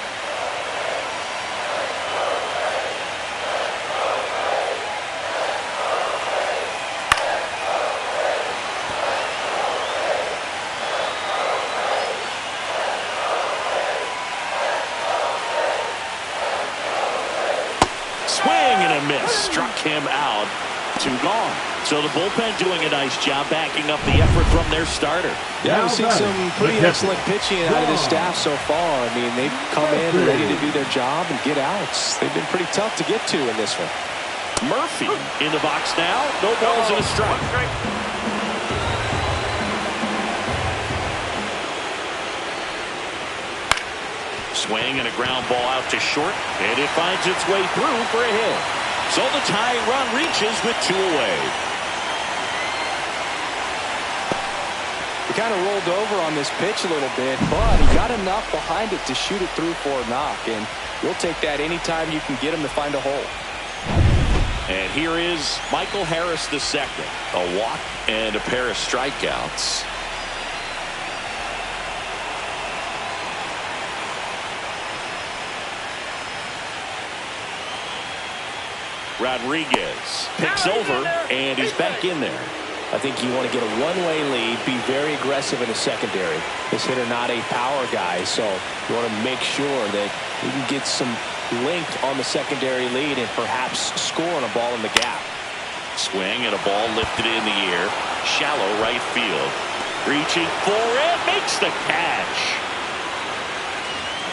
Struck him out. 2 gone. So the bullpen doing a nice job backing up the effort from their starter. Yeah, we've seen some pretty excellent pitching out of the staff so far. I mean, they've come in ready to do their job and get outs. They've been pretty tough to get to in this one. Murphy in the box now. No balls and a strike. Swing and a ground ball out to short. And it finds its way through for a hit. So the tying run reaches with 2 away. He kind of rolled over on this pitch a little bit, but he got enough behind it to shoot it through for a knock. And we'll take that anytime you can get him to find a hole. And here is Michael Harris II. A walk and a pair of strikeouts. Rodriguez picks over and he's back in there. I think you want to get a one-way lead, be very aggressive in the secondary. This hitter not a power guy, so you want to make sure that you can get some length on the secondary lead and perhaps score on a ball in the gap. Swing and a ball lifted in the air. Shallow right field. Reaching for it. Makes the catch.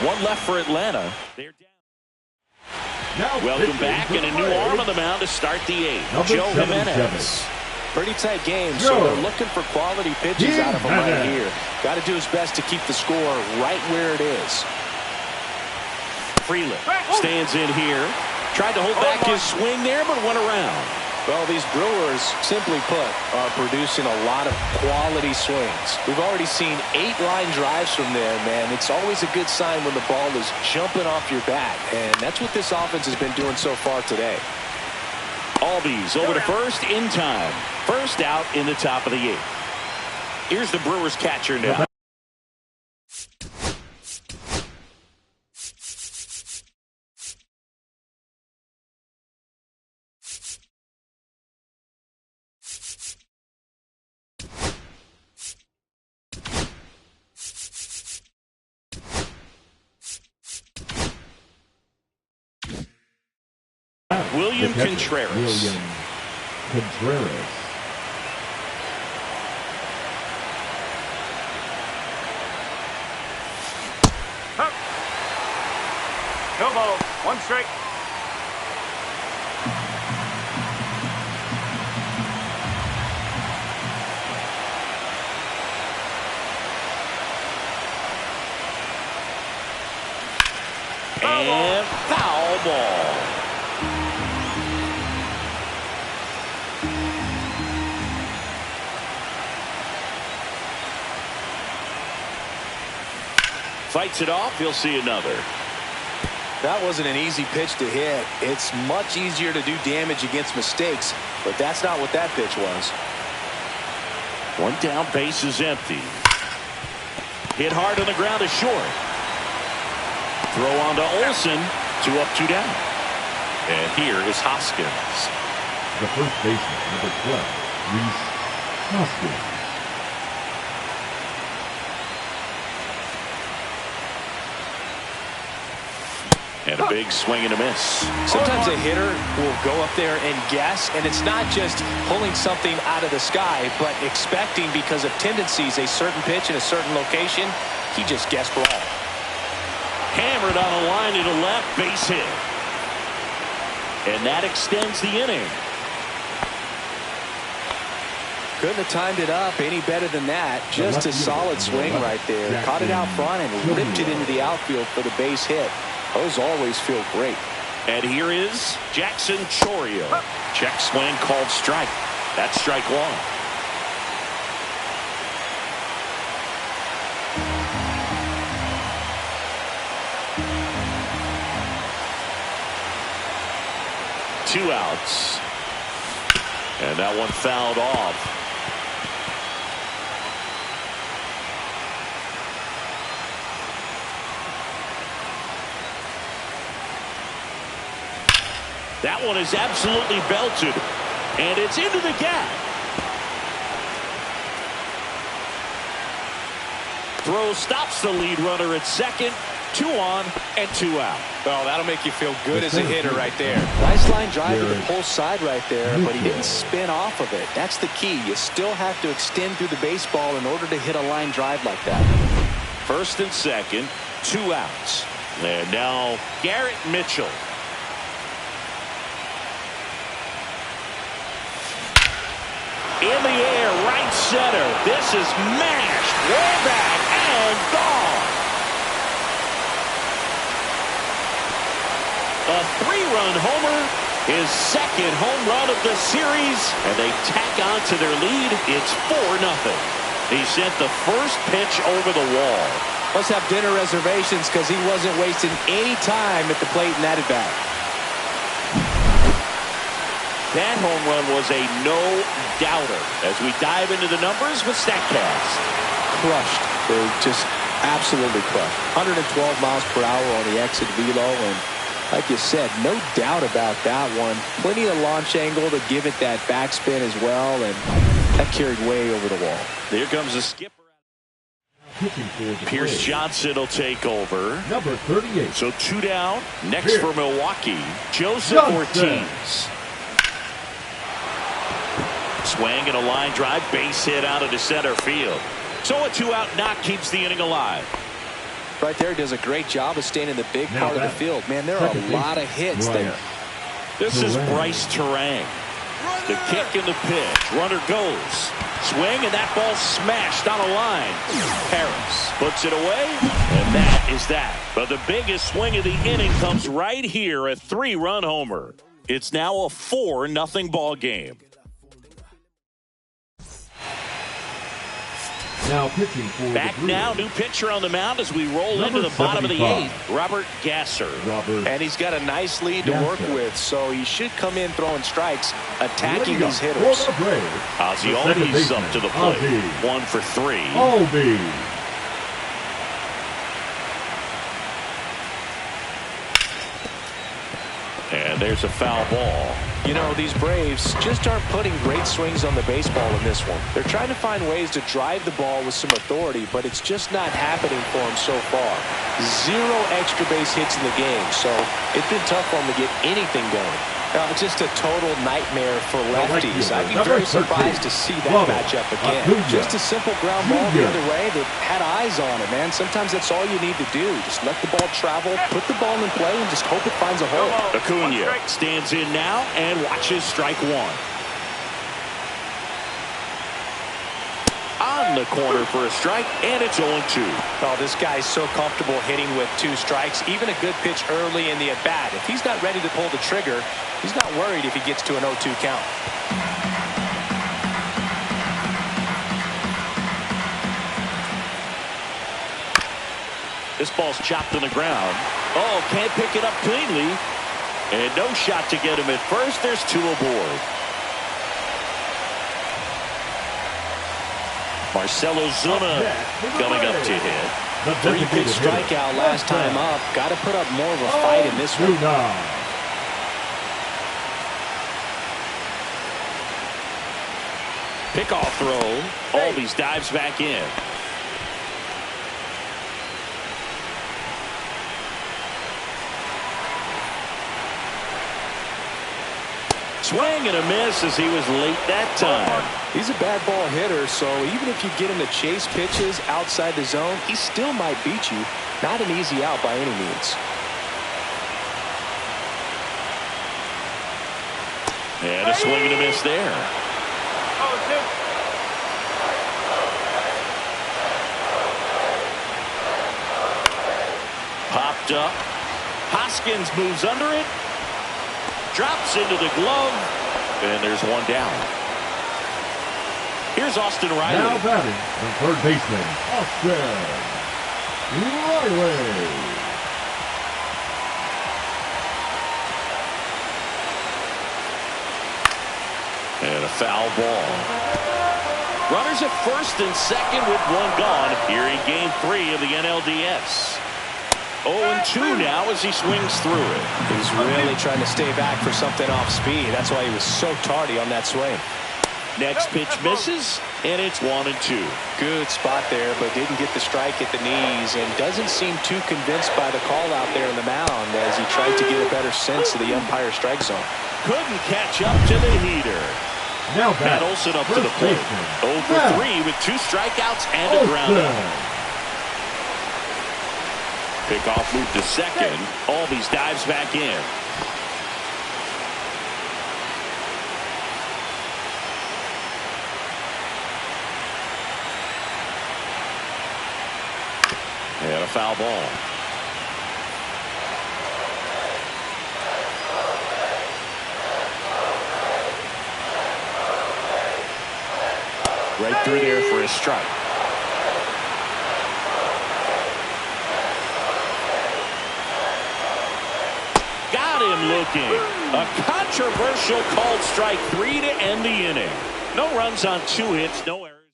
One left for Atlanta. They're down. Welcome back, and a new arm on the mound to start the eighth. Joe Jimenez. Pretty tight game, so they're looking for quality pitches out of him right here. Got to do his best to keep the score right where it is. Freeland stands in here. Tried to hold back his swing there, but went around. Well, these Brewers, simply put, are producing a lot of quality swings. We've already seen 8 line drives from there, man. It's always a good sign when the ball is jumping off your bat, and that's what this offense has been doing so far today. Albies over to first in time. First out in the top of the 8th. Here's the Brewers catcher now. William Contreras. William Contreras. No ball. 1 strike. And foul ball. Fights it off. He'll see another. That wasn't an easy pitch to hit. It's much easier to do damage against mistakes, but that's not what that pitch was. One down, base is empty. Hit hard on the ground is short. Throw on to Olsen. 2 up, 2 down. And here is Hoskins. The first baseman, number 12, Reese Hoskins. And a big swing and a miss. Sometimes a hitter will go up there and guess, and it's not just pulling something out of the sky, but expecting because of tendencies a certain pitch in a certain location. He just guessed wrong. Hammered on a line to the left, base hit. And that extends the inning. Couldn't have timed it up any better than that. Just a solid swing right there. Caught it out front and ripped it into the outfield for the base hit. Those always feel great. And here is Jackson Chourio. Check swing called strike. That's strike 1. Two outs. And that one fouled off. That one is absolutely belted, and it's into the gap. Throw stops the lead runner at second. 2 on and 2 out. Well, that'll make you feel good as a hitter right there. Nice line drive to the pull side right there, but he didn't spin off of it. That's the key. You still have to extend through the baseball in order to hit a line drive like that. First and second, 2 outs. And now Garrett Mitchell. In the air, right center. This is mashed way back and gone. A 3-run homer, his second home run of the series, and they tack on to their lead. It's 4-0. He sent the first pitch over the wall. Must have dinner reservations because he wasn't wasting any time at the plate in that at-bat. That home run was a no-doubter. As we dive into the numbers with StatCast. Crushed. They're just absolutely crushed. 112 miles per hour on the exit velo, and like you said, no doubt about that one. Plenty of launch angle to give it that backspin as well, and That carried way over the wall. Here comes the skipper. Pierce Johnson will take over. Number 38. So 2 down. Next Pierce for Milwaukee, Joseph Johnson. Ortiz. Swing and a line drive, base hit out into center field. So a 2-out knock keeps the inning alive. Right there, does a great job of staying in the big part of the field. Man, there are a lot of hits there. This is Bryce Terang. The kick and the pitch. Runner goes. Swing, and that ball smashed on a line. Harris puts it away, and that is that. But the biggest swing of the inning comes right here, a 3-run homer. It's now a 4-0 ball game. Now pitching for Back the now, new pitcher on the mound as we roll Number into the bottom of the 75. 8th. Robert Gasser. And he's got a nice lead to work with, so he should come in throwing strikes, attacking these hitters. Ozzie Albies up to the plate. 1 for 3. Albies. And there's a foul ball. You know, these Braves just aren't putting great swings on the baseball in this one. They're trying to find ways to drive the ball with some authority, but it's just not happening for them so far. 0 extra base hits in the game, so it's been tough for them to get anything going. Just a total nightmare for lefties. I'd be very surprised to see that matchup again. Just a simple ground ball the other way that had eyes on it, man. Sometimes that's all you need to do. Just let the ball travel, put the ball in play, and just hope it finds a hole. Acuna stands in now and watches strike 1. On the corner for a strike, and it's 0-2. Oh, this guy's so comfortable hitting with 2 strikes. Even a good pitch early in the at-bat. If he's not ready to pull the trigger, he's not worried if he gets to an 0-2 count. This ball's chopped on the ground. Oh, can't pick it up cleanly. And no shot to get him at first. There's 2 aboard. Marcelo Zuna coming up to hit. 3-pitch strikeout last time up. Got to put up more of a fight in this one. Pickoff throw. Albies dives back in. Swing and a miss as he was late that time. He's a bad ball hitter, so even if you get him to chase pitches outside the zone, he still might beat you. Not an easy out by any means. And a swing and a miss there. Popped up. Hoskins moves under it. Drops into the glove. And there's 1 down. Here's Austin Riley. Now batting, the third baseman, Austin Riley. And a foul ball. Runners at first and second with 1 gone here in Game 3 of the NLDS. 0-2 now as he swings through it. He's really trying to stay back for something off speed. That's why he was so tardy on that swing. Next pitch misses, and it's 1-2. Good spot there, but didn't get the strike at the knees, and doesn't seem too convinced by the call out there in the mound as he tried to get a better sense of the umpire strike zone. Couldn't catch up to the heater. Now Matt Olson up to the plate. 0 for 3 with 2 strikeouts and a groundout. Pickoff moved to second. Albies dives back in. And a foul ball. Right through there for a strike. Got him looking. A controversial called strike 3 to end the inning. No runs on 2 hits, no errors.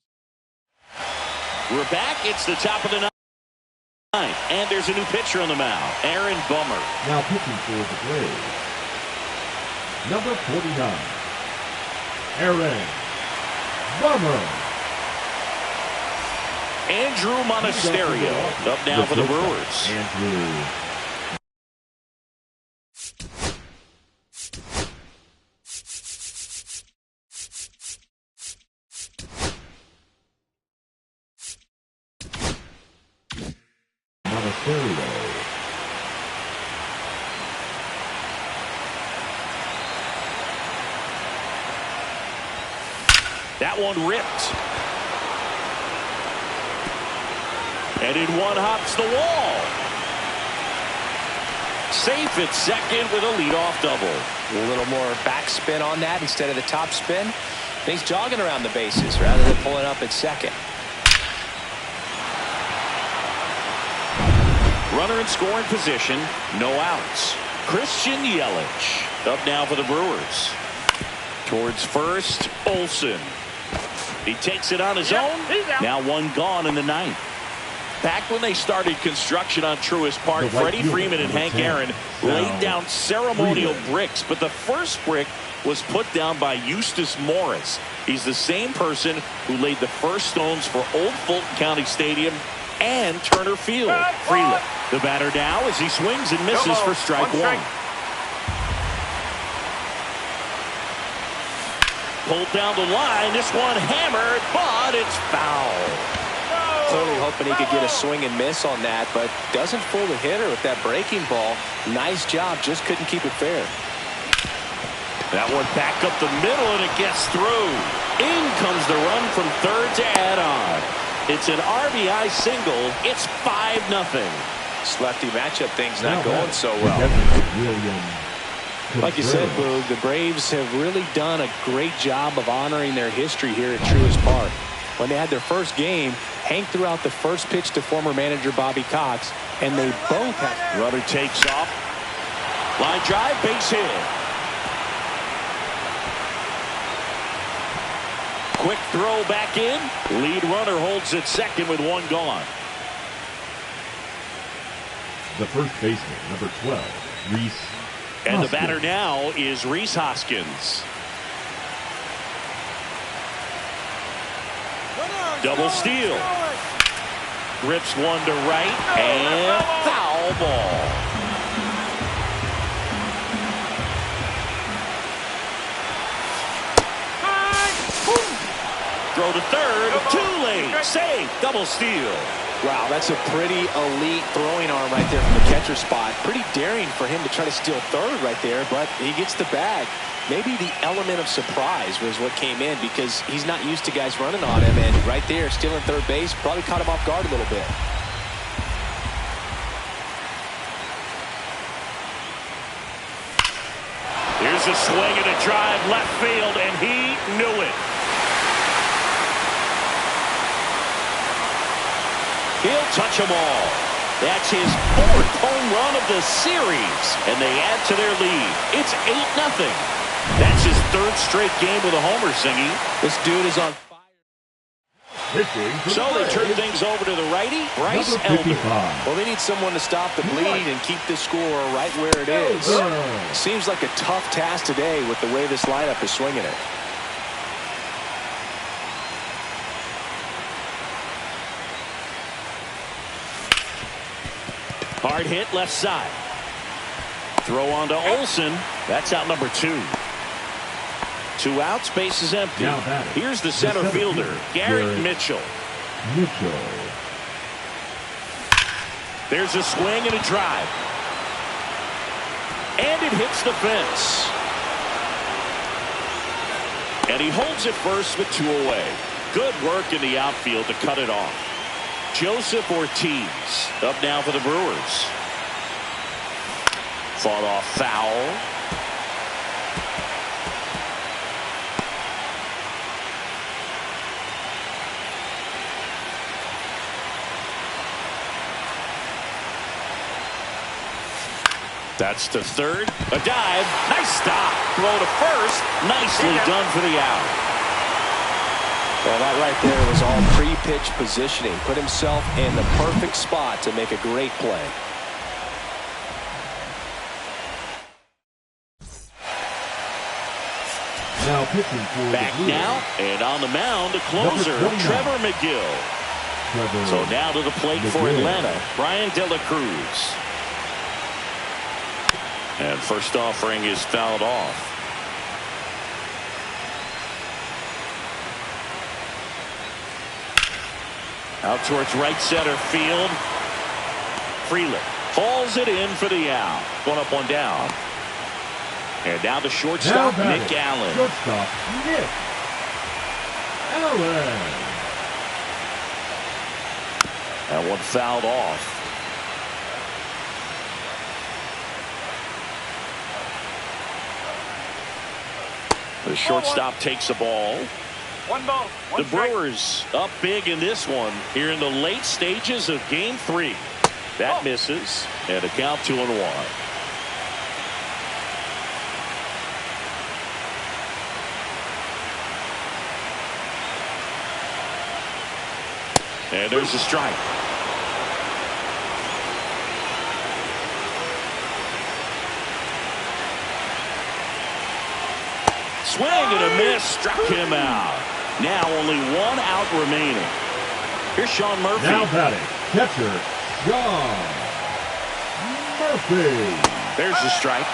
We're back. It's the top of the 9th, and there's a new pitcher on the mound, Aaron Bummer. Now pitching for the Braves, number 49, Aaron Bummer. Andrew Monasterio up now for the Brewers. Andrew. Monasterio. That one ripped. And in one hops the wall. Safe at second with a leadoff double. A little more backspin on that instead of the top spin. He's jogging around the bases rather than pulling up at second. Runner in scoring position. No outs. Christian Yelich up now for the Brewers. Towards first, Olsen. He takes it on his own. Now one gone in the ninth. Back when they started construction on Truist Park, Freddie Freeman and Hank Aaron laid down ceremonial bricks, but the first brick was put down by Eustace Morris. He's the same person who laid the first stones for Old Fulton County Stadium and Turner Field. Freeland, the batter now as he swings and misses for strike one. Pulled down the line. This one hammered, but it's foul. Clearly hoping he could get a swing and miss on that, but doesn't fool the hitter with that breaking ball. Nice job, just couldn't keep it fair. That one back up the middle, and it gets through. In comes the run from third to add on. It's an RBI single. It's 5-0. This lefty matchup thing's not going so well. Like you said, Boog, the Braves have really done a great job of honoring their history here at Truist Park. When they had their first game, Hank threw out the first pitch to former manager Bobby Cox, and they both have. Runner takes off. Line drive, base hit. Quick throw back in. Lead runner holds at second with one gone. The first baseman, number 12, Rhys. And the batter now is Rhys Hoskins. Double steal. Rips one to right and foul ball. Throw to third. Too late. Save. Double steal. Wow, that's a pretty elite throwing arm right there from the catcher spot. Pretty daring for him to try to steal third right there, but he gets the bag. Maybe the element of surprise was what came in because he's not used to guys running on him, and right there, stealing third base, probably caught him off guard a little bit. Here's a swing and a drive left field, and he knew it. He'll touch them all. That's his 4th home run of the series, and they add to their lead. It's 8-0. That's his 3rd straight game with a homer, Singy. This dude is on fire. So they turn things over to the righty, Bryce Elder. Well, they need someone to stop the bleeding and keep this score right where it is. Seems like a tough task today with the way this lineup is swinging it. Hard hit left side. Throw on to Olsen. That's out number 2. 2 outs, base is empty. Here's the center fielder, Garrett Mitchell. There's a swing and a drive. And it hits the fence. And he holds it first with 2 away. Good work in the outfield to cut it off. Joseph Ortiz up now for the Brewers. Fought off foul. That's to third. A dive. Nice stop. Throw to first. Nicely done for the out. Well, that right there was all pre-pitch positioning. Put himself in the perfect spot to make a great play. Now pitching for Back the Brewers. now, and on the mound, the closer, Number 29. Trevor McGill. So now to the plate for Atlanta, Brian De La Cruz. And first offering is fouled off. Out towards right center field. Freeland hauls it in for the out. One up, one down. And now the shortstop, Nick Allen. Shortstop, Nick Allen. That one fouled off. The shortstop takes the ball. One ball. One The strike. Brewers up big in this one here in the late stages of Game 3. That misses, and a count 2-1. And there's a strike. Swing and a miss, struck him out. Now only one out remaining. Here's Sean Murphy. Now batting, catcher, Sean Murphy. There's the strike.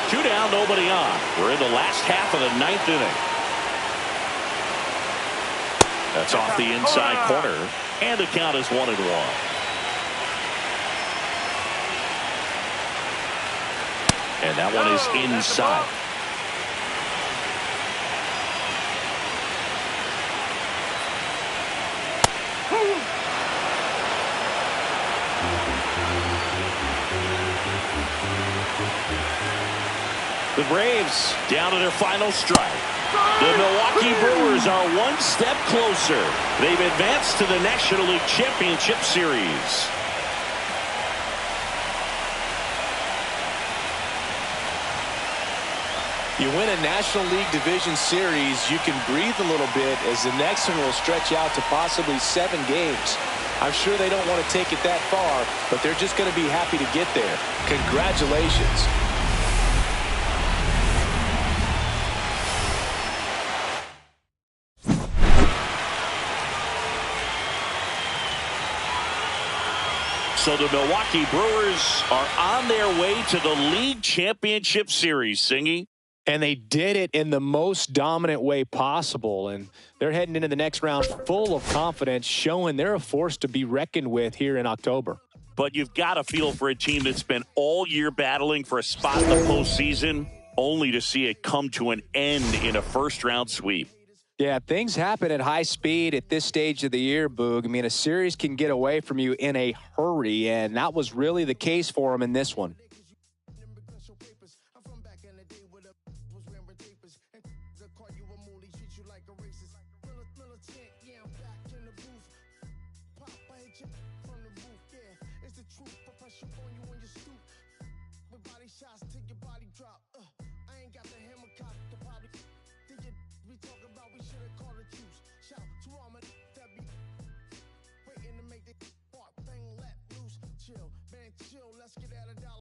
2 down, nobody on. We're in the last half of the 9th inning. That's off the inside corner, and the count is 1-1. And that one is inside. The Braves down to their final strike. The Milwaukee Brewers are one step closer. They've advanced to the National League Championship Series. You win a National League Division Series, you can breathe a little bit as the next one will stretch out to possibly 7 games. I'm sure they don't want to take it that far, but they're just going to be happy to get there. Congratulations. So the Milwaukee Brewers are on their way to the League Championship Series, Singy. And they did it in the most dominant way possible. And they're heading into the next round full of confidence, showing they're a force to be reckoned with here in October. But you've got to feel for a team that's been all year battling for a spot in the postseason, only to see it come to an end in a first-round sweep. Yeah, things happen at high speed at this stage of the year, Boog. I mean, a series can get away from you in a hurry, and that was really the case for them in this one.